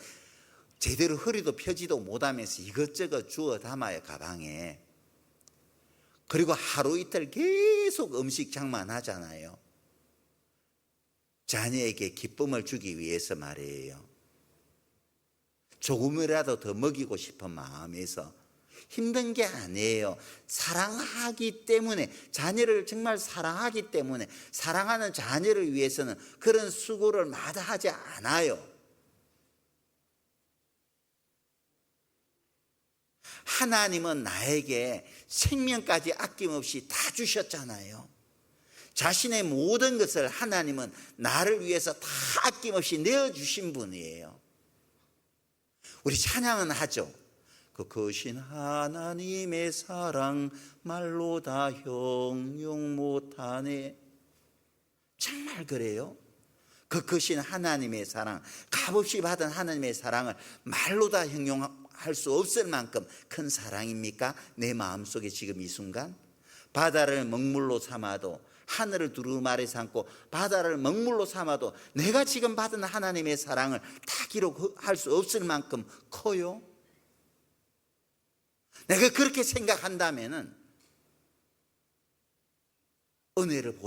제대로 허리도 펴지도 못하면서 이것저것 주워 담아요, 가방에. 그리고 하루 이틀 계속 음식 장만하잖아요. 자녀에게 기쁨을 주기 위해서 말이에요. 조금이라도 더 먹이고 싶은 마음에서. 힘든 게 아니에요. 사랑하기 때문에, 자녀를 정말 사랑하기 때문에, 사랑하는 자녀를 위해서는 그런 수고를 마다하지 않아요. 하나님은 나에게 생명까지 아낌없이 다 주셨잖아요. 자신의 모든 것을 하나님은 나를 위해서 다 아낌없이 내어주신 분이에요. 우리 찬양은 하죠. 그 크신 하나님의 사랑 말로 다 형용 못하네. 정말 그래요. 그 크신 하나님의 사랑, 값없이 받은 하나님의 사랑을 말로 다 형용할 수 없을 만큼 큰 사랑입니까? 내 마음속에 지금 이 순간 바다를 먹물로 삼아도, 하늘을 두루마리 삼고 바다를 먹물로 삼아도 내가 지금 받은 하나님의 사랑을 다 기록할 수 없을 만큼 커요. 내가 그렇게 생각한다면은 은혜를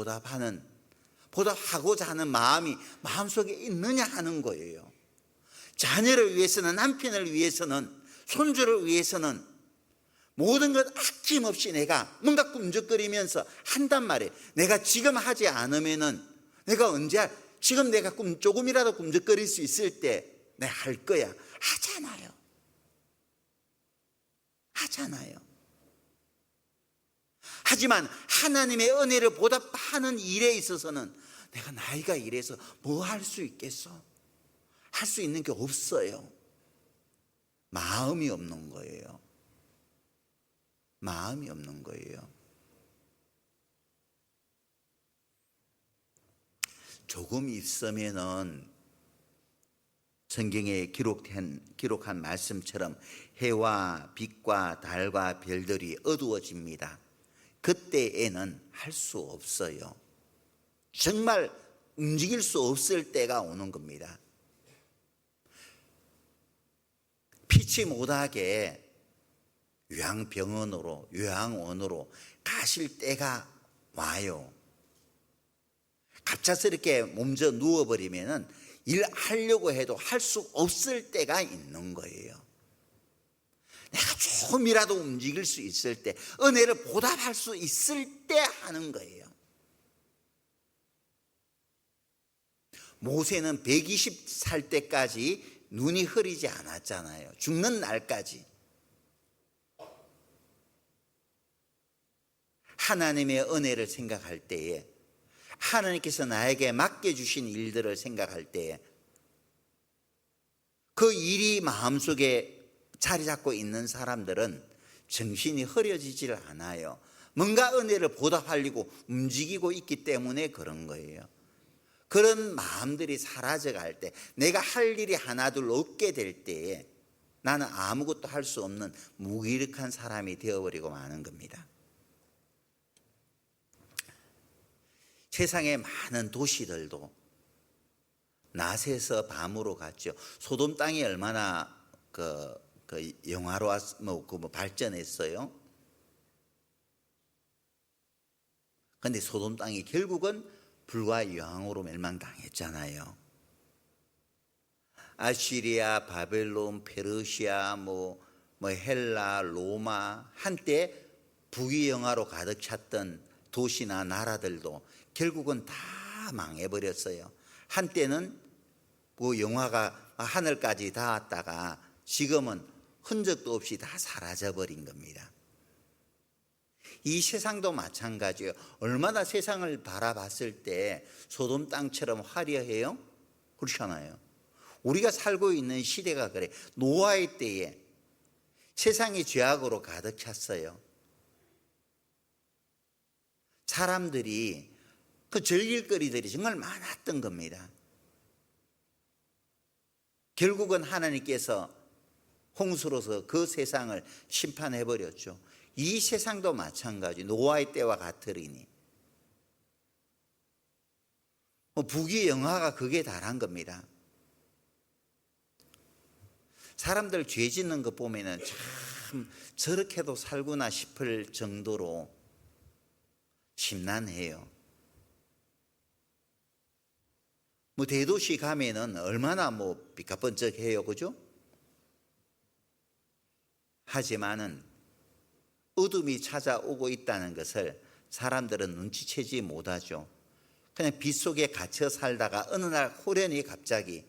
보답하고자 하는 마음이 마음속에 있느냐 하는 거예요. 자녀를 위해서는, 남편을 위해서는, 손주를 위해서는 모든 것 아낌없이 내가 뭔가 꿈적거리면서 한단 말이에요. 내가 지금 하지 않으면은 내가 언제 지금 내가 조금이라도 꿈적거릴 수 있을 때 내가 할 거야. 하잖아요. 하지만 하나님의 은혜를 보답하는 일에 있어서는 내가 나이가 이래서 뭐 할 수 있겠어? 할 수 있는 게 없어요. 마음이 없는 거예요. 마음이 없는 거예요. 조금 있으면은 성경에 기록한 말씀처럼 해와 빛과 달과 별들이 어두워집니다. 그때에는 할 수 없어요. 정말 움직일 수 없을 때가 오는 겁니다. 피치 못하게 요양원으로 가실 때가 와요. 갑작스럽게 몸져 누워버리면은 일하려고 해도 할 수 없을 때가 있는 거예요. 내가 조금이라도 움직일 수 있을 때, 은혜를 보답할 수 있을 때 하는 거예요. 모세는 120살 때까지 눈이 흐리지 않았잖아요. 죽는 날까지. 하나님의 은혜를 생각할 때에, 하나님께서 나에게 맡겨주신 일들을 생각할 때에 그 일이 마음속에 자리 잡고 있는 사람들은 정신이 흐려지질 않아요. 뭔가 은혜를 보답하려고 움직이고 있기 때문에 그런 거예요. 그런 마음들이 사라져갈 때, 내가 할 일이 하나둘 없게 될 때에 나는 아무것도 할 수 없는 무기력한 사람이 되어버리고 마는 겁니다. 세상의 많은 도시들도 낮에서 밤으로 갔죠. 소돔 땅이 얼마나 영화로웠고 발전했어요. 그런데 소돔 땅이 결국은 불과 여왕으로 멸망당했잖아요. 아시리아, 바벨론, 페르시아, 헬라, 로마, 한때 부귀영화로 가득 찼던 도시나 나라들도 결국은 다 망해버렸어요. 한때는 그 영화가 하늘까지 닿았다가 지금은 흔적도 없이 다 사라져버린 겁니다. 이 세상도 마찬가지예요. 얼마나 세상을 바라봤을 때 소돔 땅처럼 화려해요? 그렇잖아요. 우리가 살고 있는 시대가 그래. 노아의 때에 세상이 죄악으로 가득 찼어요. 사람들이 그 즐길 거리들이 정말 많았던 겁니다. 결국은 하나님께서 홍수로서 그 세상을 심판해 버렸죠. 이 세상도 마찬가지, 노아의 때와 같으리니. 부귀영화가 극에 달한 겁니다. 사람들 죄 짓는 거 보면은 참 저렇게도 살구나 싶을 정도로 심란해요. 대도시 가면은 얼마나 삐까뻔쩍해요, 그죠? 하지만은 어둠이 찾아오고 있다는 것을 사람들은 눈치채지 못하죠. 그냥 빛 속에 갇혀 살다가 어느 날 호련히 갑자기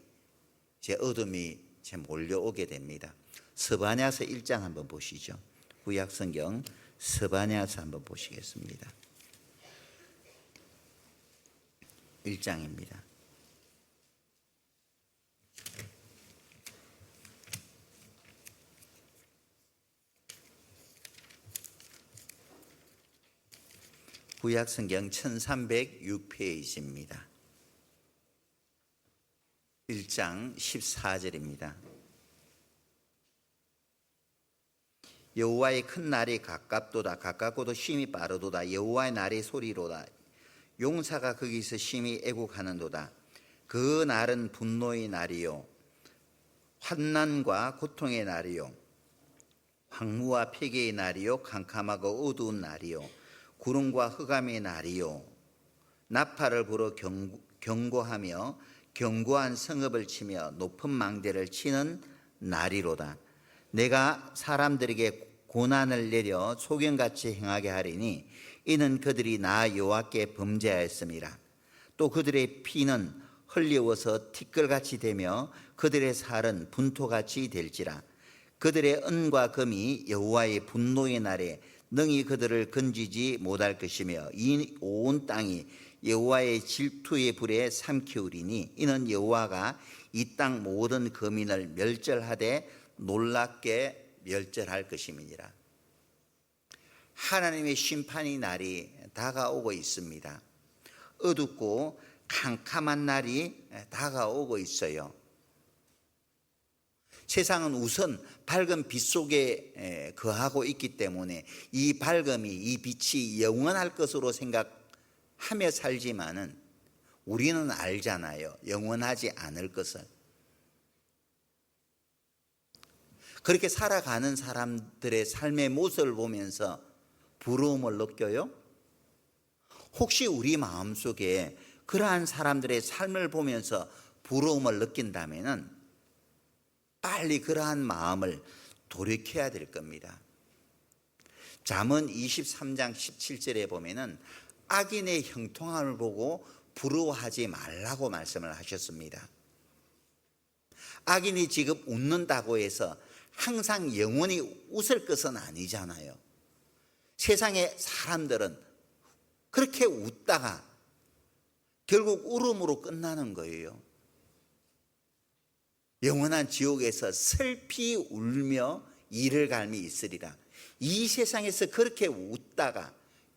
어둠이 몰려오게 됩니다. 스바냐서 1장 한번 보시죠. 구약성경 스바냐서 한번 보시겠습니다. 1장입니다. 구약성경 1306페이지입니다. 1장 14절입니다. 여호와의 큰 날이 가깝도다. 가깝고도 심히 빠르도다. 여호와의 날이 소리로다. 용사가 거기서 심히 애국하는도다. 그 날은 분노의 날이요 환난과 고통의 날이요 황무와 폐괴의 날이요 캄캄하고 어두운 날이요 구름과 흑암의 날이요 나팔을 불어 경고하며 견고한 성읍을 치며 높은 망대를 치는 날이로다. 내가 사람들에게 고난을 내려 소경같이 행하게 하리니 이는 그들이 나 여호와께 범죄하였음이라. 또 그들의 피는 흘려워서 티끌같이 되며 그들의 살은 분토같이 될지라. 그들의 은과 금이 여호와의 분노의 날에 능히 그들을 건지지 못할 것이며 이 온 땅이 여호와의 질투의 불에 삼키우리니 이는 여호와가 이 땅 모든 거민을 멸절하되 놀랍게 멸절할 것임이니라. 하나님의 심판의 날이 다가오고 있습니다. 어둡고 캄캄한 날이 다가오고 있어요. 세상은 우선 밝은 빛 속에 거하고 있기 때문에 이 밝음이, 이 빛이 영원할 것으로 생각하며 살지만은 우리는 알잖아요. 영원하지 않을 것을. 그렇게 살아가는 사람들의 삶의 모습을 보면서 부러움을 느껴요? 혹시 우리 마음속에 그러한 사람들의 삶을 보면서 부러움을 느낀다면은 빨리 그러한 마음을 돌이켜야 될 겁니다. 잠언 23장 17절에 보면은 악인의 형통함을 보고 부러워하지 말라고 말씀을 하셨습니다. 악인이 지금 웃는다고 해서 항상 영원히 웃을 것은 아니잖아요. 세상의 사람들은 그렇게 웃다가 결국 울음으로 끝나는 거예요. 영원한 지옥에서 슬피 울며 이를 갈미 있으리라. 이 세상에서 그렇게 웃다가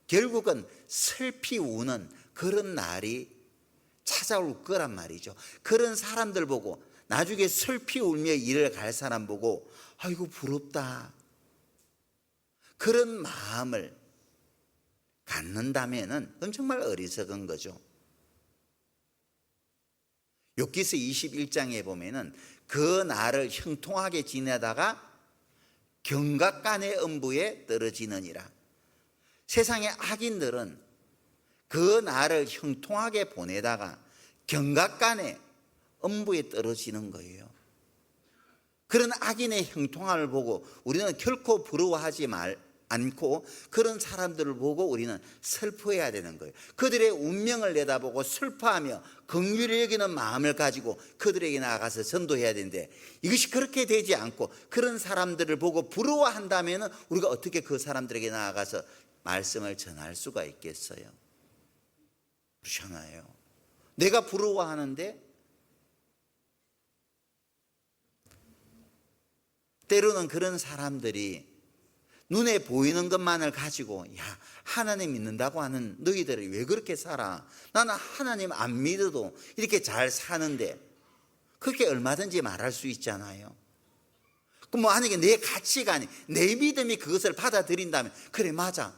결국은 슬피 우는 그런 날이 찾아올 거란 말이죠. 그런 사람들 보고 나중에 슬피 울며 일을 갈 사람 보고 아이고 부럽다, 그런 마음을 갖는다면은 그건 정말 어리석은 거죠. 욥기서 21장에 보면은 그 날을 형통하게 지내다가 경각간의 음부에 떨어지느니라. 세상의 악인들은 그 날을 형통하게 보내다가 경각간의 음부에 떨어지는 거예요. 그런 악인의 형통함을 보고 우리는 결코 부러워하지 않고 그런 사람들을 보고 우리는 슬퍼해야 되는 거예요. 그들의 운명을 내다보고 슬퍼하며 긍휼히 여기는 마음을 가지고 그들에게 나아가서 전도해야 되는데, 이것이 그렇게 되지 않고 그런 사람들을 보고 부러워한다면 우리가 어떻게 그 사람들에게 나아가서 말씀을 전할 수가 있겠어요? 그렇잖아요. 내가 부러워하는데 때로는 그런 사람들이 눈에 보이는 것만을 가지고 야, 하나님 믿는다고 하는 너희들이 왜 그렇게 살아? 나는 하나님 안 믿어도 이렇게 잘 사는데, 그렇게 얼마든지 말할 수 있잖아요. 그럼 만약에 내 가치관이, 내 믿음이 그것을 받아들인다면 그래 맞아,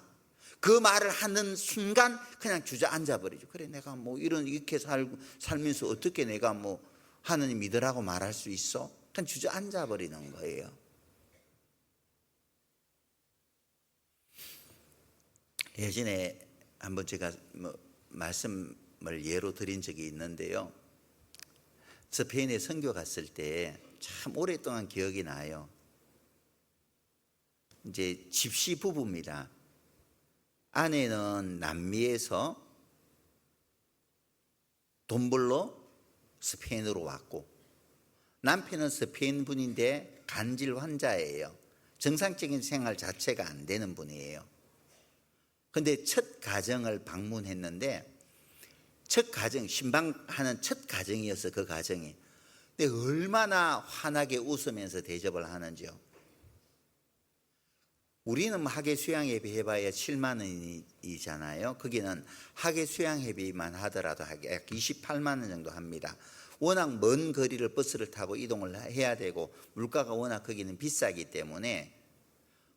그 말을 하는 순간 그냥 주저앉아 버리죠. 그래 내가 뭐 이렇게 살면서 어떻게 내가 뭐 하나님 믿으라고 말할 수 있어? 그냥 주저앉아 버리는 거예요. 예전에 한번 제가 말씀을 예로 드린 적이 있는데요. 스페인에 선교 갔을 때 참 오랫동안 기억이 나요. 이제 집시 부부입니다. 아내는 남미에서 돈 벌러 스페인으로 왔고, 남편은 스페인 분인데 간질 환자예요. 정상적인 생활 자체가 안 되는 분이에요. 근데 첫 가정을 방문했는데, 첫 가정, 신방하는 첫 가정이어서 그 가정이. 근데 얼마나 환하게 웃으면서 대접을 하는지요. 우리는 학예 수양회비 해봐야 7만 원이잖아요. 거기는 학예 수양회비만 하더라도 약 28만 원 정도 합니다. 워낙 먼 거리를 버스를 타고 이동을 해야 되고 물가가 워낙 거기는 비싸기 때문에,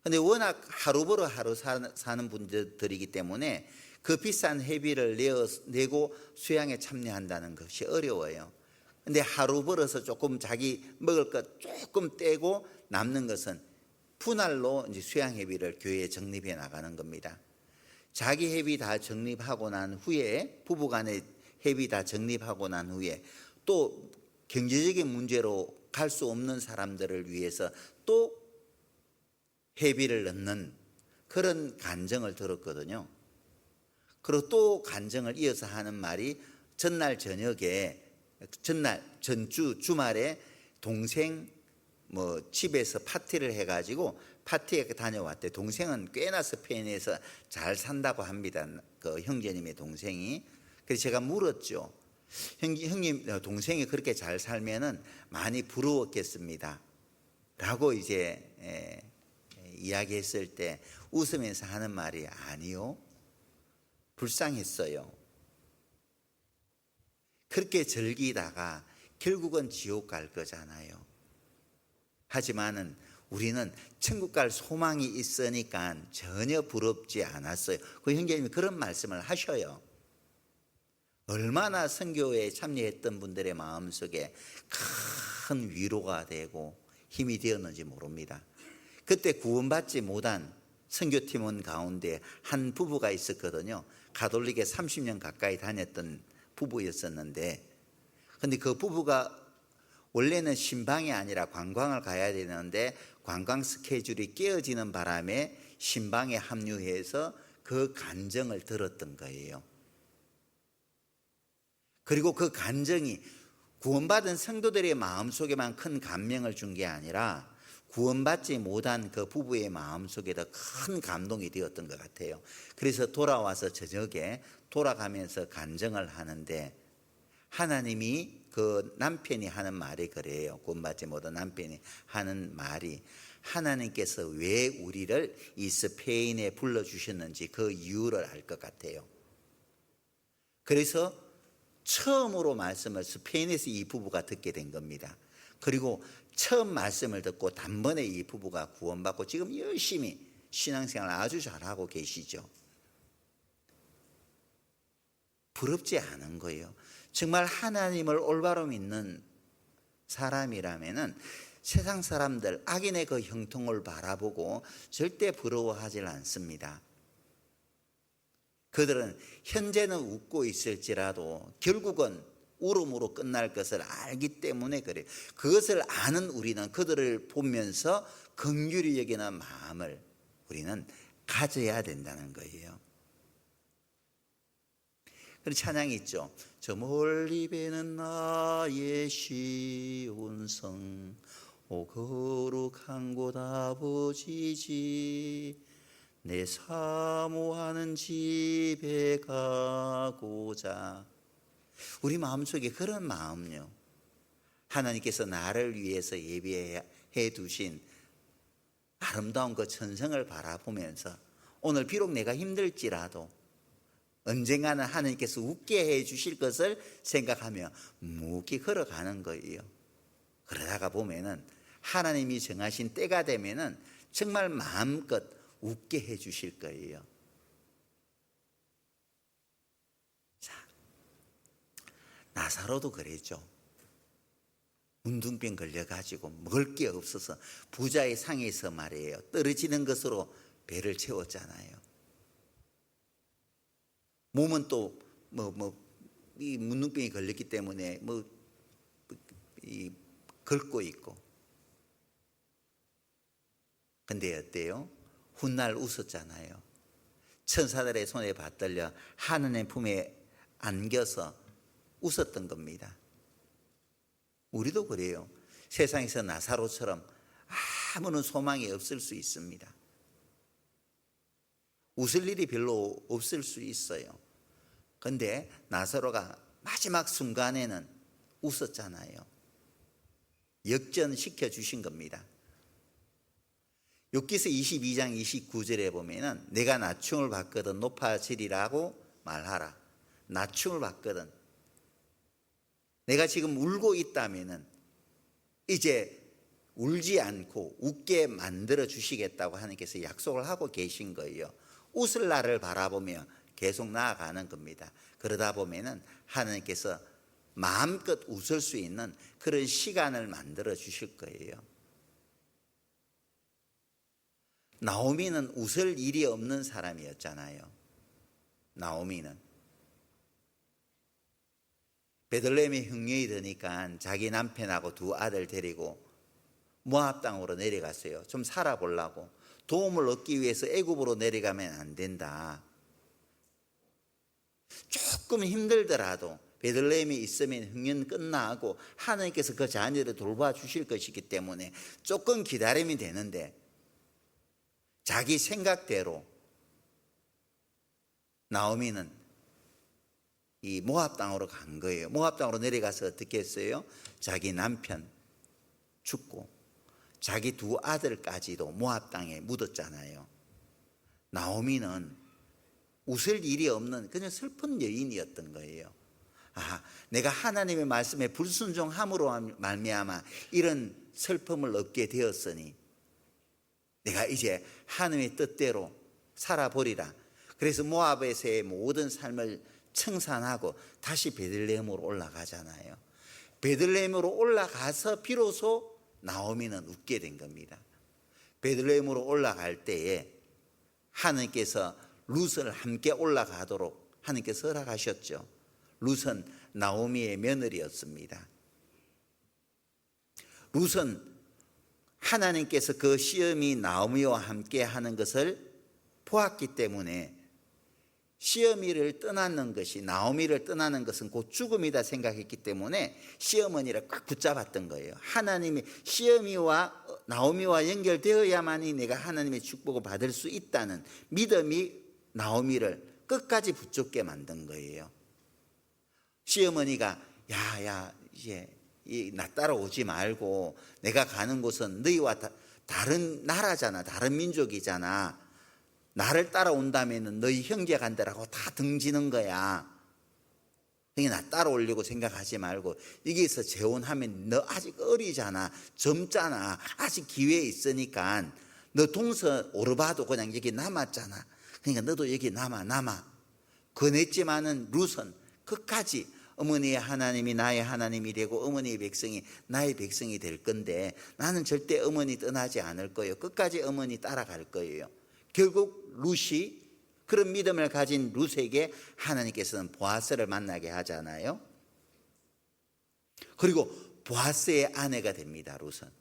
근데 워낙 하루 벌어 하루 사는 분들이기 때문에 그 비싼 회비를 내고 수양에 참여한다는 것이 어려워요. 근데 하루 벌어서 조금 자기 먹을 것 조금 떼고 남는 것은 분할로 이제 수양 회비를 교회에 적립해 나가는 겁니다. 자기 회비 다 적립하고 난 후에, 부부간의 회비 다 적립하고 난 후에 또 경제적인 문제로 갈 수 없는 사람들을 위해서 또 회비를 넣는 그런 간증을 들었거든요. 그리고 또 간증을 이어서 하는 말이, 전날 저녁에, 주말에 동생 집에서 파티를 해가지고 파티에 다녀왔대. 동생은 꽤나 스페인에서 잘 산다고 합니다. 그 형제님의 동생이. 그래서 제가 물었죠. 형님 동생이 그렇게 잘 살면은 많이 부러웠겠습니다 라고 이제 이야기했을 때 웃으면서 하는 말이, 아니요, 불쌍했어요. 그렇게 즐기다가 결국은 지옥 갈 거잖아요. 하지만은 우리는 천국 갈 소망이 있으니까 전혀 부럽지 않았어요. 그 형제님이 그런 말씀을 하셔요. 얼마나 선교에 참여했던 분들의 마음속에 큰 위로가 되고 힘이 되었는지 모릅니다. 그때 구원받지 못한 선교팀원 가운데 한 부부가 있었거든요. 가톨릭에 30년 가까이 다녔던 부부였었는데, 근데 그 부부가 원래는 신방이 아니라 관광을 가야 되는데 관광 스케줄이 깨어지는 바람에 신방에 합류해서 그 간증을 들었던 거예요. 그리고 그 간증이 구원받은 성도들의 마음속에만 큰 감명을 준 게 아니라 구원받지 못한 그 부부의 마음속에도 큰 감동이 되었던 것 같아요. 그래서 돌아와서 저녁에 돌아가면서 간증을 하는데, 하나님이 그 남편이 하는 말이 그래요. 구원받지 못한 남편이 하는 말이, 하나님께서 왜 우리를 이 스페인에 불러주셨는지 그 이유를 알 것 같아요. 그래서 처음으로 말씀을 스페인에서 이 부부가 듣게 된 겁니다. 그리고 처음 말씀을 듣고 단번에 이 부부가 구원받고 지금 열심히 신앙생활 아주 잘하고 계시죠. 부럽지 않은 거예요. 정말 하나님을 올바로 믿는 사람이라면은 세상 사람들, 악인의 그 형통을 바라보고 절대 부러워하지 않습니다. 그들은 현재는 웃고 있을지라도 결국은 울음으로 끝날 것을 알기 때문에 그래요. 그것을 아는 우리는 그들을 보면서 긍휼히 여기는 마음을 우리는 가져야 된다는 거예요. 그런 찬양이 있죠. 저 멀리 배는 나의 시온성, 오 거룩한 곳 아버지지, 내 사모하는 집에 가고자. 우리 마음속에 그런 마음요, 하나님께서 나를 위해서 예비해 두신 아름다운 그 천성을 바라보면서 오늘 비록 내가 힘들지라도 언젠가는 하나님께서 웃게 해 주실 것을 생각하며 묵묵히 걸어가는 거예요. 그러다가 보면은 하나님이 정하신 때가 되면은 정말 마음껏 웃게 해 주실 거예요. 자, 나사로도 그랬죠. 문둥병 걸려가지고 먹을 게 없어서 부자의 상에서 말이에요, 떨어지는 것으로 배를 채웠잖아요. 몸은 또 이 문둥병이 걸렸기 때문에 긁고 있고. 근데 어때요? 훗날 웃었잖아요. 천사들의 손에 받들려 하느님 품에 안겨서 웃었던 겁니다. 우리도 그래요. 세상에서 나사로처럼 아무런 소망이 없을 수 있습니다. 웃을 일이 별로 없을 수 있어요. 근데 나사로가 마지막 순간에는 웃었잖아요. 역전시켜 주신 겁니다. 욥기서 22장 29절에 보면은 내가 낮춤을 받거든 높아지리라고 말하라. 낮춤을 받거든. 내가 지금 울고 있다면은 이제 울지 않고 웃게 만들어 주시겠다고 하나님께서 약속을 하고 계신 거예요. 웃을 날을 바라보며 계속 나아가는 겁니다. 그러다 보면은 하나님께서 마음껏 웃을 수 있는 그런 시간을 만들어 주실 거예요. 나오미는 웃을 일이 없는 사람이었잖아요. 나오미는 베들레헴에 흉년이 드니까 자기 남편하고 두 아들 데리고 모압 땅으로 내려갔어요. 좀 살아보려고. 도움을 얻기 위해서 애굽으로 내려가면 안 된다. 조금 힘들더라도 베들레헴에 있으면 흉년 끝나고 하나님께서 그 자녀를 돌봐주실 것이기 때문에 조금 기다리면 되는데, 자기 생각대로 나오미는 이 모압 땅으로 간 거예요. 모압 땅으로 내려가서 어떻게 했어요? 자기 남편 죽고 자기 두 아들까지도 모압 땅에 묻었잖아요. 나오미는 웃을 일이 없는 그냥 슬픈 여인이었던 거예요. 내가 하나님의 말씀에 불순종함으로 말미암아 이런 슬픔을 얻게 되었으니 내가 이제 하나님의 뜻대로 살아보리라. 그래서 모압에서의 모든 삶을 청산하고 다시 베들레헴으로 올라가잖아요. 베들레헴으로 올라가서 비로소 나오미는 웃게 된 겁니다. 베들레헴으로 올라갈 때에 하나님께서 룻을 함께 올라가도록 하나님께서 허락하셨죠. 룻은 나오미의 며느리였습니다. 룻은 하나님께서 그 시험이 나오미와 함께 하는 것을 보았기 때문에 시어미를 떠나는 것이, 나오미를 떠나는 것은 곧 죽음이다 생각했기 때문에 시어머니를 꽉 붙잡았던 거예요. 하나님이 시어미와 나오미와 연결되어야만이 내가 하나님의 축복을 받을 수 있다는 믿음이 나오미를 끝까지 붙잡게 만든 거예요. 시어머니가 야 이제 나 따라오지 말고 내가 가는 곳은 너희와 다른 나라잖아, 다른 민족이잖아. 나를 따라온다면 너희 형제 간다라고 다 등지는 거야. 그러니까 나 따라오려고 생각하지 말고 여기서 재혼하면 너 아직 어리잖아, 젊잖아, 아직 기회 있으니까 너 동서 오르바도 그냥 여기 남았잖아. 그러니까 너도 여기 남아. 권했지만은 룻은 끝까지 어머니의 하나님이 나의 하나님이 되고 어머니의 백성이 나의 백성이 될 건데 나는 절대 어머니 떠나지 않을 거예요. 끝까지 어머니 따라갈 거예요. 결국 룻이 그런 믿음을 가진 룻에게 하나님께서는 보아스를 만나게 하잖아요. 그리고 보아스의 아내가 됩니다, 룻은.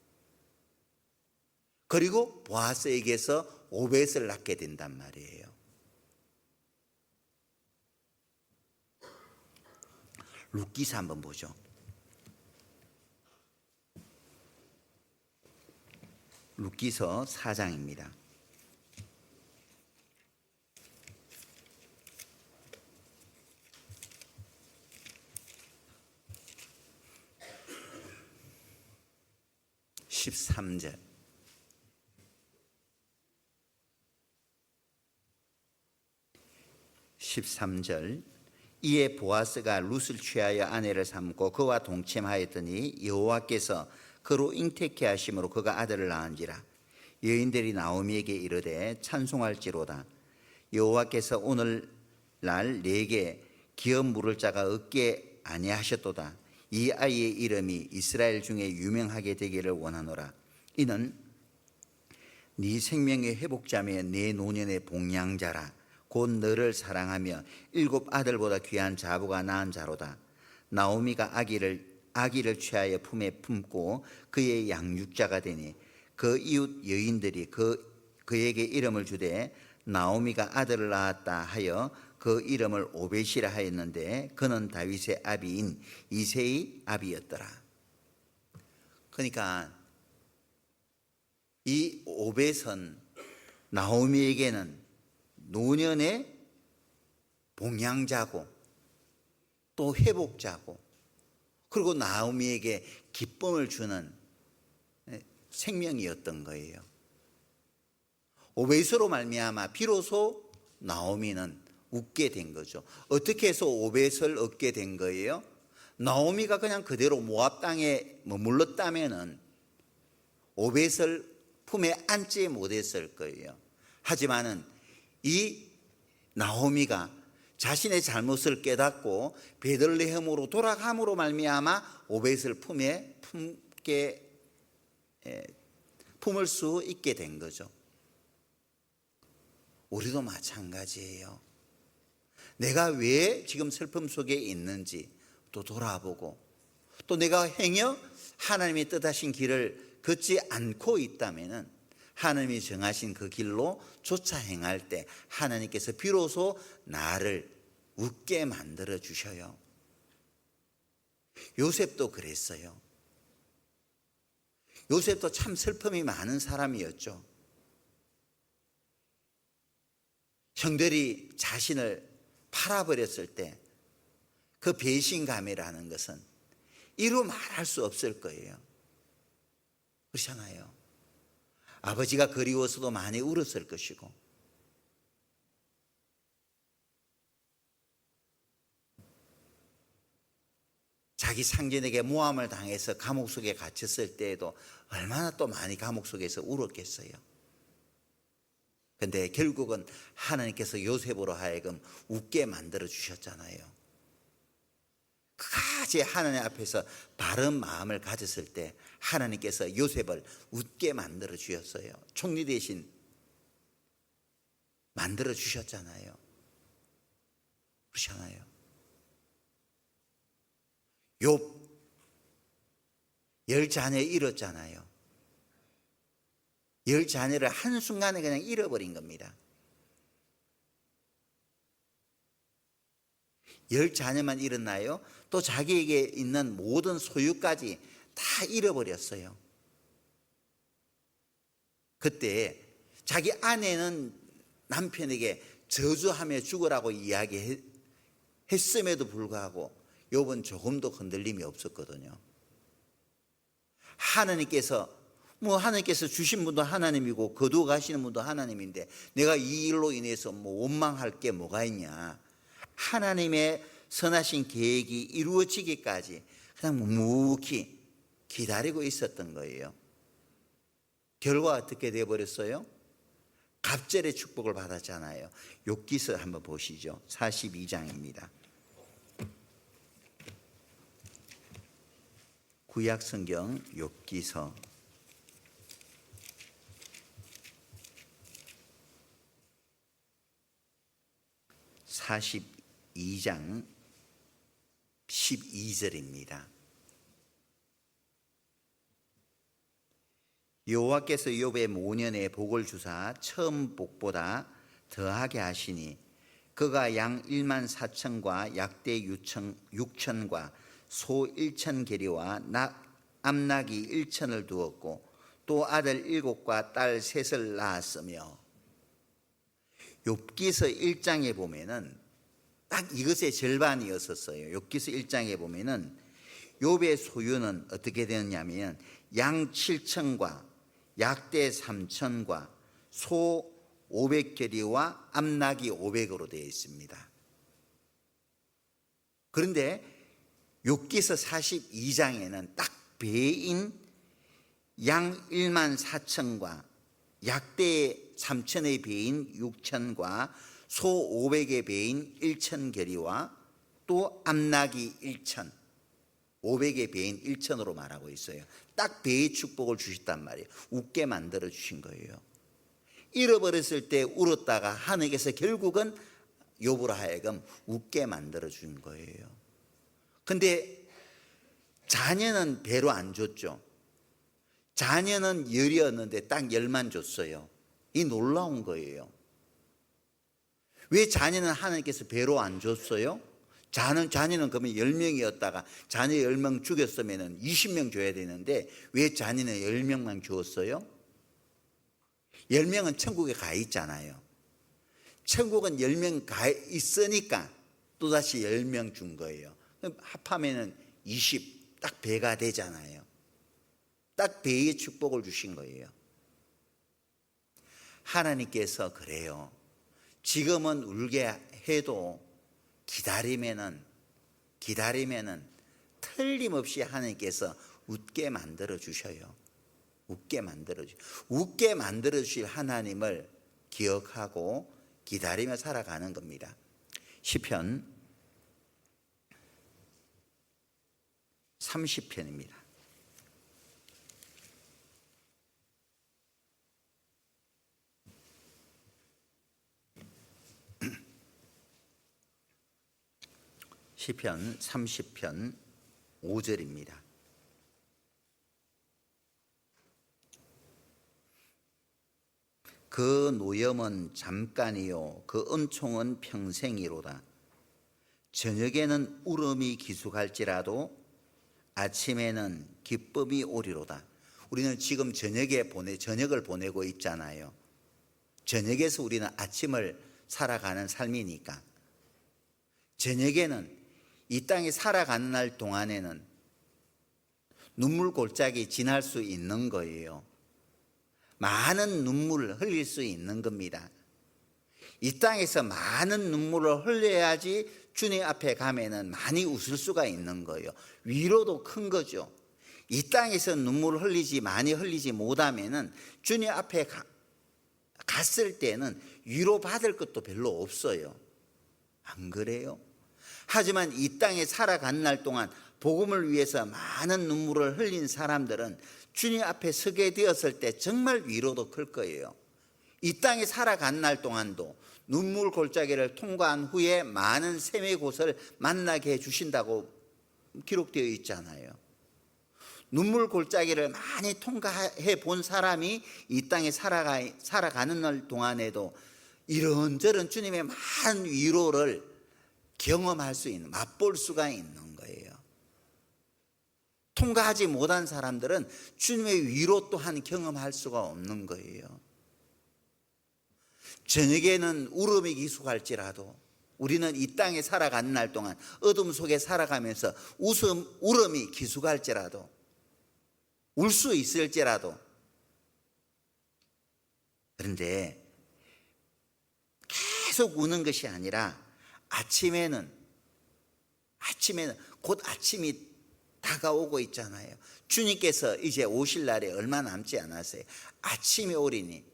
그리고 보아스에게서 오벳을 낳게 된단 말이에요. 룻기서 한번 보죠. 룻기서 4장입니다. 13절. 이에 보아스가 룻을 취하여 아내를 삼고 그와 동침하였더니 여호와께서 그로 잉태케 하심으로 그가 아들을 낳은지라. 여인들이 나오미에게 이르되 찬송할지로다. 여호와께서 오늘날 내게 기업 물을 자가 없게 아니하셨도다. 이 아이의 이름이 이스라엘 중에 유명하게 되기를 원하노라. 이는 네 생명의 회복자며 네 노년의 복량자라. 곧 너를 사랑하며 7 아들보다 귀한 자부가 낳은 자로다. 나오미가 아기를 취하여 품에 품고 그의 양육자가 되니 그 이웃 여인들이 그에게 이름을 주되 나오미가 아들을 낳았다 하여 그 이름을 오벳이라 하였는데 그는 다윗의 아비인 이새의 아비였더라. 그러니까 이 오벳은 나오미에게는 노년의 봉양자고 또 회복자고 그리고 나오미에게 기쁨을 주는 생명이었던 거예요. 오벳으로 말미암아 비로소 나오미는 웃게 된 거죠. 어떻게 해서 오벳을 얻게 된 거예요? 나오미가 그냥 그대로 모압 땅에 머물렀다면은 오벳을 품에 안지 못했을 거예요. 하지만은 이 나오미가 자신의 잘못을 깨닫고 베들레헴으로 돌아감으로 말미암아 오벳을 품에 품을 수 있게 된 거죠. 우리도 마찬가지예요. 내가 왜 지금 슬픔 속에 있는지 또 돌아보고 또 내가 행여 하나님의 뜻하신 길을 걷지 않고 있다면은 하나님이 정하신 그 길로 쫓아 행할 때 하나님께서 비로소 나를 웃게 만들어 주셔요. 요셉도 그랬어요. 요셉도 참 슬픔이 많은 사람이었죠. 형들이 자신을 팔아버렸을 때 그 배신감이라는 것은 이루 말할 수 없을 거예요. 그렇잖아요. 아버지가 그리워서도 많이 울었을 것이고 자기 상전에게 모함을 당해서 감옥 속에 갇혔을 때에도 얼마나 또 많이 감옥 속에서 울었겠어요. 그런데 결국은 하나님께서 요셉으로 하여금 웃게 만들어 주셨잖아요. 그까지 하나님 앞에서 바른 마음을 가졌을 때 하나님께서 요셉을 웃게 만들어 주셨어요. 총리 대신 만들어 주셨잖아요. 그렇잖아요. 욥 10자녀 잃었잖아요. 10자녀를 한순간에 그냥 잃어버린 겁니다. 10자녀만 잃었나요? 또 자기에게 있는 모든 소유까지 다 잃어버렸어요. 그때 자기 아내는 남편에게 저주하며 죽으라고 이야기했음에도 불구하고 욥은 조금도 흔들림이 없었거든요. 하나님께서 주신 분도 하나님이고 거두어 가시는 분도 하나님인데 내가 이 일로 인해서 원망할 게 뭐가 있냐. 하나님의 선하신 계획이 이루어지기까지 그냥 묵묵히 기다리고 있었던 거예요. 결과 어떻게 되어버렸어요? 갑절의 축복을 받았잖아요. 욥기서 한번 보시죠. 42장입니다. 구약성경 욥기서 42장 12절입니다. 여호와께서 욥의 모년에 복을 주사 처음 복보다 더하게 하시니 그가 양 1만 4천과 약대 6천과 소 1천 계리와 암나귀 1천을 두었고 또 아들 7과 딸 3을 낳았으며. 욥기서 1장에 보면은 딱 이것의 절반이었었어요. 욥기서 1장에 보면은 욥의 소유는 어떻게 되었냐면 양 7천과 약대 3천과 소 500계리와 암나귀 500으로 되어 있습니다. 그런데 욥기서 42장에는 딱 배인 양 1만 4천과 약대 3천의 배인 6천과 소 500의 배인 1천 계리와 또 암나귀 1천 500의 배인 1천으로 말하고 있어요. 딱 배의 축복을 주셨단 말이에요. 웃게 만들어 주신 거예요. 잃어버렸을 때 울었다가 하나님께서 결국은 욥으로 하여금 웃게 만들어 준 거예요. 근데 자녀는 배로 안 줬죠. 자녀는 10이었는데 딱 10만 줬어요. 이 놀라운 거예요. 왜 자녀는 하나님께서 배로 안 줬어요? 자녀는 그러면 10명이었다가 자녀 10명 죽였으면 20명 줘야 되는데 왜 자녀는 10명만 주었어요? 10명은 천국에 가 있잖아요. 천국은 10명 가 있으니까 또다시 10명 준 거예요. 합하면 20, 딱 배가 되잖아요. 딱 배의 축복을 주신 거예요. 하나님께서 그래요. 지금은 울게 해도 기다리면은 틀림없이 하나님께서 웃게 만들어 주셔요. 웃게 만들어 주실 하나님을 기억하고 기다리며 살아가는 겁니다. 시편 30편입니다. 시편 30편 5절입니다. 그 노염은 잠깐이요 그 은총은 평생이로다. 저녁에는 울음이 기숙할지라도 아침에는 기쁨이 오리로다. 우리는 지금 저녁을 보내고 있잖아요. 저녁에서 우리는 아침을 살아가는 삶이니까 저녁에는 이 땅에 살아가는 날 동안에는 눈물 골짜기 지날 수 있는 거예요. 많은 눈물을 흘릴 수 있는 겁니다. 이 땅에서 많은 눈물을 흘려야지 주님 앞에 가면은 많이 웃을 수가 있는 거예요. 위로도 큰 거죠. 이 땅에서 눈물을 많이 흘리지 못하면은 주님 앞에 갔을 때는 위로받을 것도 별로 없어요. 안 그래요? 하지만 이 땅에 살아간 날 동안 복음을 위해서 많은 눈물을 흘린 사람들은 주님 앞에 서게 되었을 때 정말 위로도 클 거예요. 이 땅에 살아간 날 동안도 눈물 골짜기를 통과한 후에 많은 샘의 곳을 만나게 해주신다고 기록되어 있잖아요. 눈물 골짜기를 많이 통과해 본 사람이 이 땅에 살아가는 날 동안에도 이런저런 주님의 많은 위로를 경험할 수 있는, 맛볼 수가 있는 거예요. 통과하지 못한 사람들은 주님의 위로 또한 경험할 수가 없는 거예요. 저녁에는 울음이 기숙할지라도 우리는 이 땅에 살아가는 날 동안 어둠 속에 살아가면서 울음이 기수갈지라도, 울 수 있을지라도, 그런데 계속 우는 것이 아니라 아침에는 곧 아침이 다가오고 있잖아요. 주님께서 이제 오실 날에 얼마 남지 않았어요. 아침이 오리니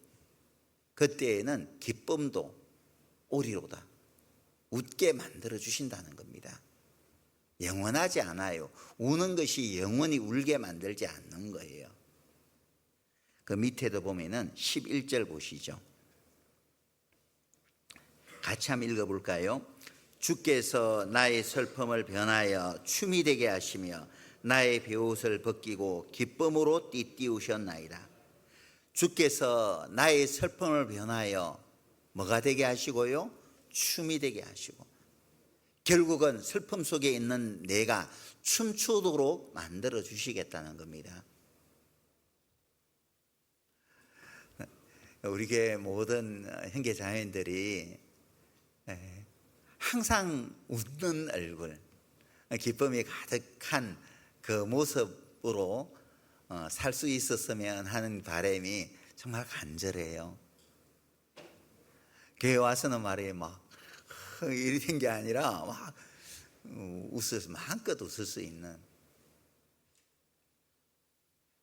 그때에는 기쁨도 오리로다. 웃게 만들어 주신다는 겁니다. 영원하지 않아요. 우는 것이 영원히 울게 만들지 않는 거예요. 그 밑에도 보면은 11절 보시죠. 같이 한번 읽어볼까요? 주께서 나의 슬픔을 변하여 춤이 되게 하시며 나의 베옷을 벗기고 기쁨으로 띠띠우셨나이다. 주께서 나의 슬픔을 변하여 뭐가 되게 하시고요? 춤이 되게 하시고, 결국은 슬픔 속에 있는 내가 춤추도록 만들어 주시겠다는 겁니다. 우리 교회 모든 형제 자매들이 항상 웃는 얼굴, 기쁨이 가득한 그 모습으로 살 수 있었으면 하는 바람이 정말 간절해요. 교회 와서는 말이에요, 막 이리 된 게 아니라 막 마음껏 웃을 수 있는.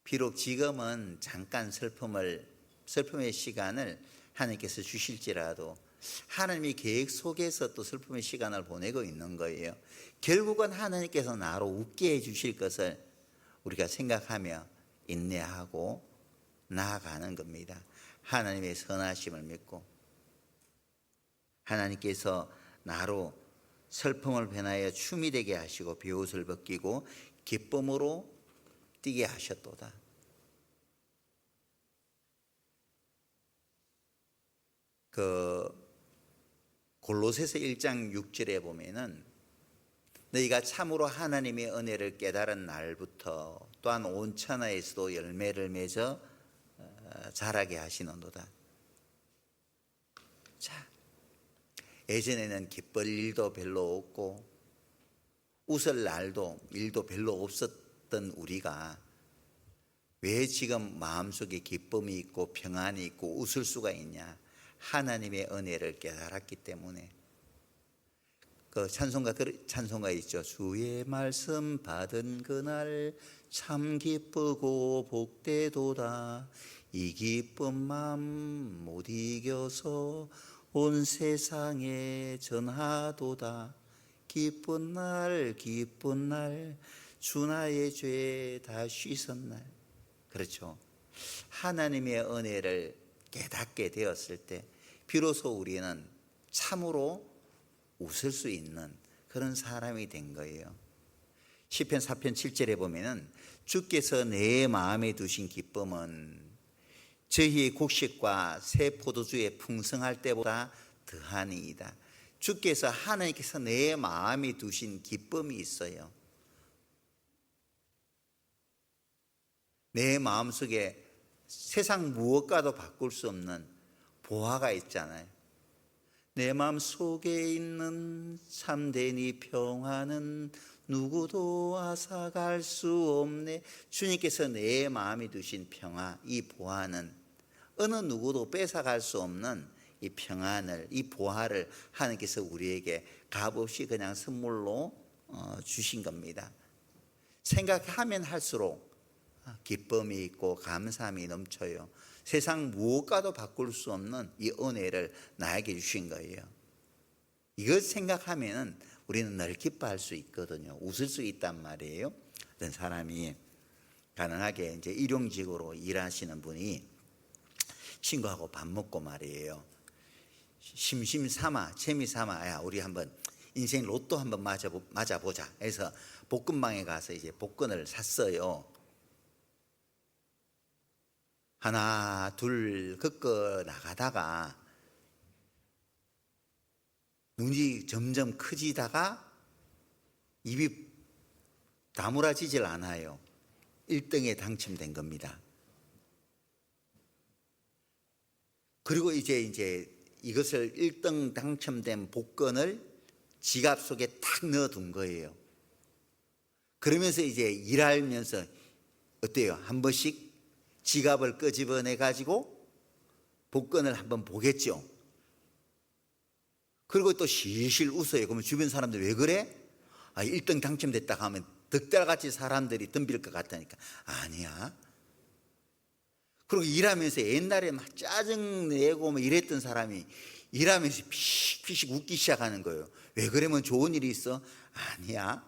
비록 지금은 잠깐 슬픔의 시간을 하나님께서 주실지라도 하나님이 계획 속에서 또 슬픔의 시간을 보내고 있는 거예요. 결국은 하나님께서 나로 웃게 해 주실 것을 우리가 생각하며 인내하고 나아가는 겁니다. 하나님의 선하심을 믿고, 하나님께서 나로 슬픔을 변하여 춤이 되게 하시고 베옷을 벗기고 기쁨으로 뛰게 하셨도다. 골로새서 1장 6절에 보면은 너희가 참으로 하나님의 은혜를 깨달은 날부터 또한 온 천하에서도 열매를 맺어 자라게 하시는도다. 자, 예전에는 기쁠 일도 별로 없고 웃을 일도 별로 없었던 우리가 왜 지금 마음속에 기쁨이 있고 평안이 있고 웃을 수가 있냐? 하나님의 은혜를 깨달았기 때문에. 그 찬송가 있죠. 주의 말씀 받은 그날 참 기쁘고 복되도다. 이 기쁜 맘 못 이겨서 온 세상에 전하도다. 기쁜 날 주 나의 죄 다 씻은 날. 그렇죠. 하나님의 은혜를 깨닫게 되었을 때 비로소 우리는 참으로 웃을 수 있는 그런 사람이 된 거예요. 시편 4편 7절에 보면은 주께서 내 마음에 두신 기쁨은 저희의 곡식과 새 포도주에 풍성할 때보다 더하니이다. 주께서, 하나님께서 내 마음에 두신 기쁨이 있어요. 내 마음속에 세상 무엇과도 바꿀 수 없는 보화가 있잖아요. 내 마음 속에 있는 참된 이 평화는 누구도 앗아갈 수 없네. 주님께서 내 마음에 두신 평화, 이 보화는 어느 누구도 뺏어갈 수 없는 이 평안을, 이 보화를 하나님께서 우리에게 값없이 그냥 선물로 주신 겁니다. 생각하면 할수록 기쁨이 있고 감사함이 넘쳐요. 세상 무엇과도 바꿀 수 없는 이 은혜를 나에게 주신 거예요. 이걸 생각하면 우리는 늘 기뻐할 수 있거든요. 웃을 수 있단 말이에요. 어떤 사람이 가능하게 이제 일용직으로 일하시는 분이 친구하고 밥 먹고 말이에요. 심심삼아, 재미삼아, 야, 우리 한번 인생 로또 한번 맞아보자 해서 복권방에 가서 이제 복권을 샀어요. 하나, 둘 긋고 나가다가 눈이 점점 커지다가 입이 다물어지질 않아요. 1등에 당첨된 겁니다. 그리고 이제 이것을 1등 당첨된 복권을 지갑 속에 딱 넣어둔 거예요. 그러면서 이제 일하면서 어때요? 한 번씩 지갑을 끄집어내 가지고 복권을 한번 보겠죠. 그리고 또 실실 웃어요. 그러면 주변 사람들 왜 그래? 1등 당첨됐다 하면 득달같이 사람들이 덤빌 것 같다니까. 아니야. 그리고 일하면서 옛날에 막 짜증내고 뭐 이랬던 사람이 일하면서 피식 웃기 시작하는 거예요. 왜 그러면 좋은 일이 있어? 아니야.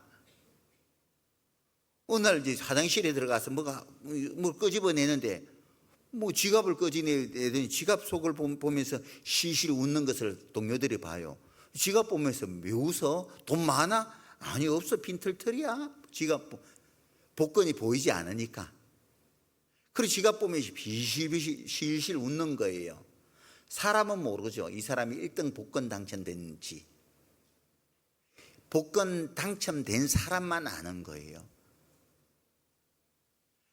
어느 날 이제 화장실에 들어가서 뭐 끄집어내는데 뭐 지갑을 끄집어내더니 지갑 속을 보면서 실실 웃는 것을 동료들이 봐요. 지갑 보면서 왜 웃어? 돈 많아? 아니 없어, 빈털털이야. 지갑 복권이 보이지 않으니까. 그리고 지갑 보면서 비실비실 실실 웃는 거예요. 사람은 모르죠. 이 사람이 1등 복권 당첨된지. 복권 당첨된 사람만 아는 거예요.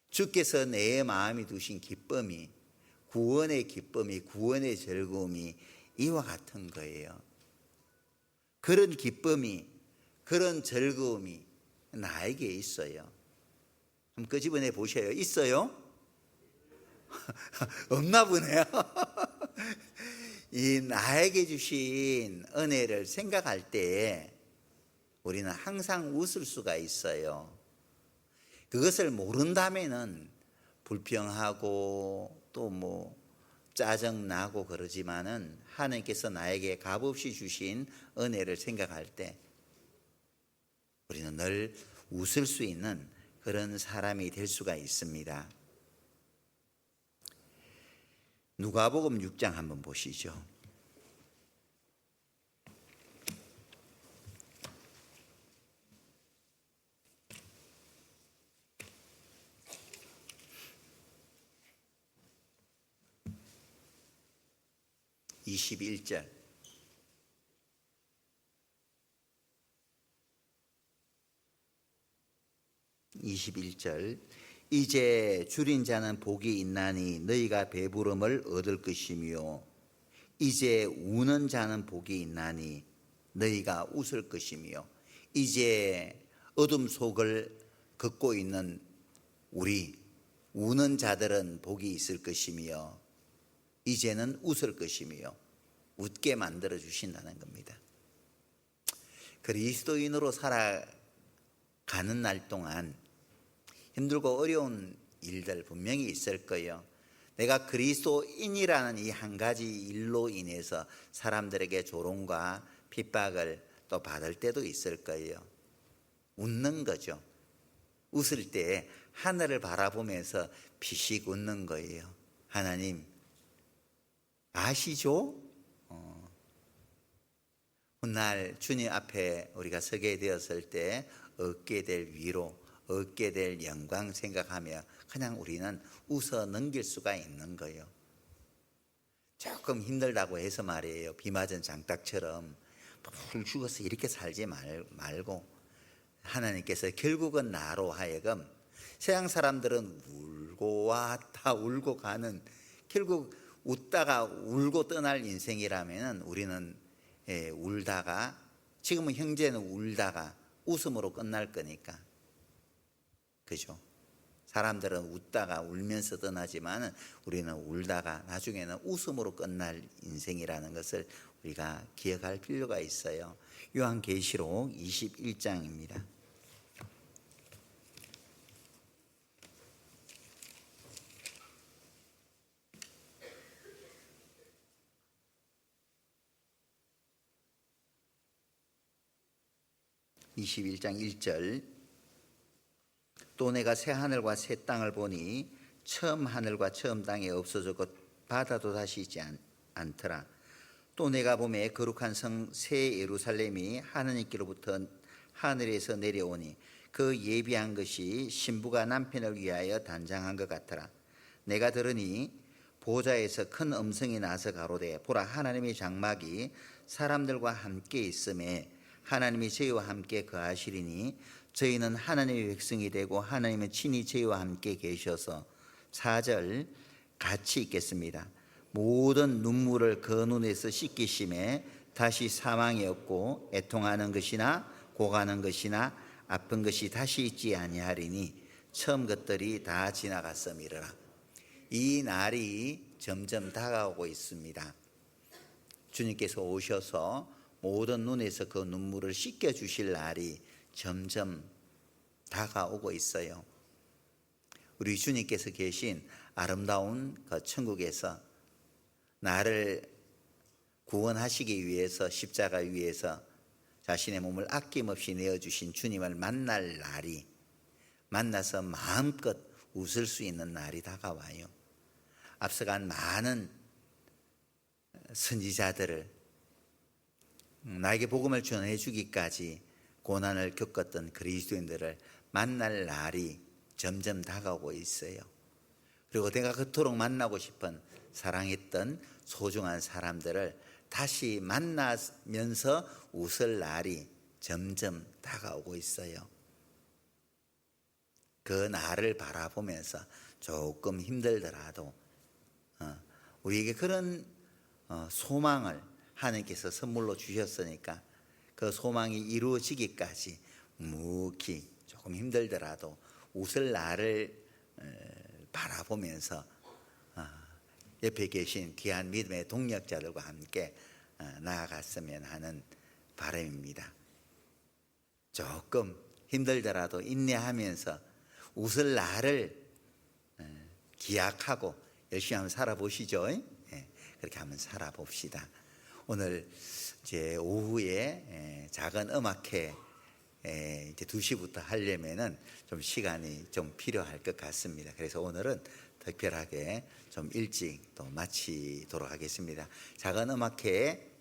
주께서 내 마음에 두신 기쁨이, 구원의 기쁨이, 구원의 즐거움이 이와 같은 거예요. 그런 기쁨이, 그런 즐거움이 나에게 있어요. 한번 끄집어내 보셔요. 있어요? 없나 보네요. 이 나에게 주신 은혜를 생각할 때 우리는 항상 웃을 수가 있어요. 그것을 모른다면은 불평하고 또 뭐 짜증나고 그러지만은 하나님께서 나에게 값없이 주신 은혜를 생각할 때 우리는 늘 웃을 수 있는 그런 사람이 될 수가 있습니다. 누가복음 6장 한번 보시죠. (21절) 이제 줄인 자는 복이 있나니 너희가 배부름을 얻을 것이며 이제 우는 자는 복이 있나니 너희가 웃을 것이며 이제 어둠 속을 걷고 있는 우리 우는 자들은 복이 있을 것이며 이제는 웃을 것이며 웃게 만들어 주신다는 겁니다. 그리스도인으로 살아가는 날 동안 힘들고 어려운 일들 분명히 있을 거예요. 내가 그리스도인이라는 이 한 가지 일로 인해서 사람들에게 조롱과 핍박을 또 받을 때도 있을 거예요. 웃는 거죠. 웃을 때 하늘을 바라보면서 피식 웃는 거예요. 하나님 아시죠? 훗날 주님 앞에 우리가 서게 되었을 때 얻게 될 위로, 얻게 될 영광 생각하며 그냥 우리는 웃어 넘길 수가 있는 거예요. 조금 힘들다고 해서 말이에요. 비 맞은 장닭처럼 풀 죽어서 이렇게 살지 말고 하나님께서 결국은 나로 하여금 세상 사람들은 울고 왔다 울고 가는 결국 웃다가 울고 떠날 인생이라면 우리는 울다가 지금은 형제는 울다가 웃음으로 끝날 거니까 그죠? 사람들은 웃다가 울면서 떠나지만 우리는 울다가 나중에는 웃음으로 끝날 인생이라는 것을 우리가 기억할 필요가 있어요. 요한계시록 21장입니다. (21장 1절) 또 내가 새 하늘과 새 땅을 보니 처음 하늘과 처음 땅이 없어졌고 바다도 다시 있지 않더라. 또 내가 보매 거룩한 성 새 예루살렘이 하느님께로부터 하늘에서 내려오니 그 예비한 것이 신부가 남편을 위하여 단장한 것 같더라. 내가 들으니 보좌에서 큰 음성이 나서 가로되 보라 하나님의 장막이 사람들과 함께 있음에 하나님이 저희와 함께 거하시리니 저희는 하나님의 백성이 되고 하나님은 친히 저희와 함께 계셔서 4절 같이 있겠습니다. 모든 눈물을 그 눈에서 씻기심에 다시 사망이 없고 애통하는 것이나 고가는 것이나 아픈 것이 다시 있지 아니하리니 처음 것들이 다 지나갔음이라. 이 날이 점점 다가오고 있습니다. 주님께서 오셔서 모든 눈에서 그 눈물을 씻겨 주실 날이 점점 다가오고 있어요. 우리 주님께서 계신 아름다운 그 천국에서 나를 구원하시기 위해서 십자가 위에서 자신의 몸을 아낌없이 내어주신 주님을 만날 날이, 만나서 마음껏 웃을 수 있는 날이 다가와요. 앞서간 많은 선지자들을 나에게 복음을 전해주기까지 고난을 겪었던 그리스도인들을 만날 날이 점점 다가오고 있어요. 그리고 내가 그토록 만나고 싶은 사랑했던 소중한 사람들을 다시 만나면서 웃을 날이 점점 다가오고 있어요. 그 날을 바라보면서 조금 힘들더라도 우리에게 그런 소망을 하나님께서 선물로 주셨으니까 그 소망이 이루어지기까지 묵히 조금 힘들더라도 웃을 날을 바라보면서 옆에 계신 귀한 믿음의 동력자들과 함께 나아갔으면 하는 바람입니다. 조금 힘들더라도 인내하면서 웃을 날을 기약하고 열심히 한번 살아보시죠. 그렇게 한번 살아봅시다. 오늘 이제 오후에 작은 음악회 이제 2시부터 하려면은 좀 시간이 좀 필요할 것 같습니다. 그래서 오늘은 특별하게 좀 일찍 또 마치도록 하겠습니다. 작은 음악회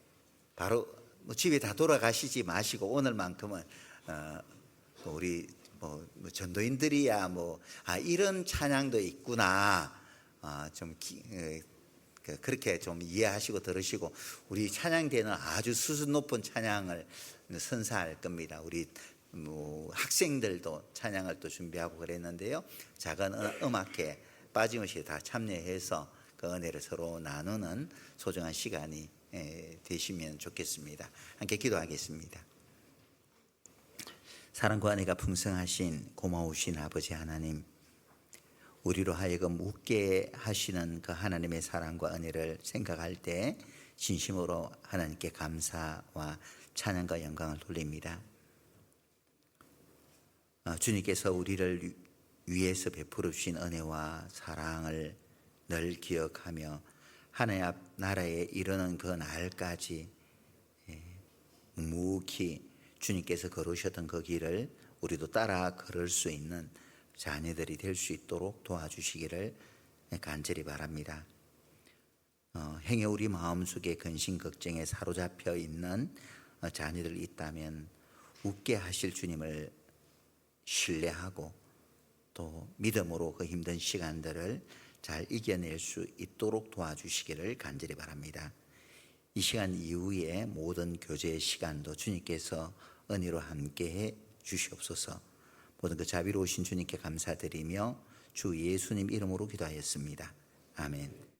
바로 집에 다 돌아가시지 마시고 오늘만큼은 우리 전도인들이야 이런 찬양도 있구나 좀 그렇게 좀 이해하시고 들으시고 우리 찬양대는 아주 수준 높은 찬양을 선사할 겁니다. 우리 학생들도 찬양을 또 준비하고 그랬는데요. 작은 음악회 빠짐없이 다 참여해서 그 은혜를 서로 나누는 소중한 시간이 되시면 좋겠습니다. 함께 기도하겠습니다. 사랑과 은혜가 풍성하신 고마우신 아버지 하나님, 우리로 하여금 웃게 하시는 그 하나님의 사랑과 은혜를 생각할 때 진심으로 하나님께 감사와 찬양과 영광을 돌립니다. 주님께서 우리를 위해서 베풀어 주신 은혜와 사랑을 늘 기억하며 하나님 앞 나라에 이르는 그 날까지 묵묵히 주님께서 걸으셨던 그 길을 우리도 따라 걸을 수 있는 자녀들이 될 수 있도록 도와주시기를 간절히 바랍니다. 행여 우리 마음속에 근심 걱정에 사로잡혀 있는 자녀들이 있다면 웃게 하실 주님을 신뢰하고 또 믿음으로 그 힘든 시간들을 잘 이겨낼 수 있도록 도와주시기를 간절히 바랍니다. 이 시간 이후에 모든 교제의 시간도 주님께서 은혜로 함께해 주시옵소서. 모든 그 자비로우신 주님께 감사드리며 주 예수님 이름으로 기도하였습니다. 아멘.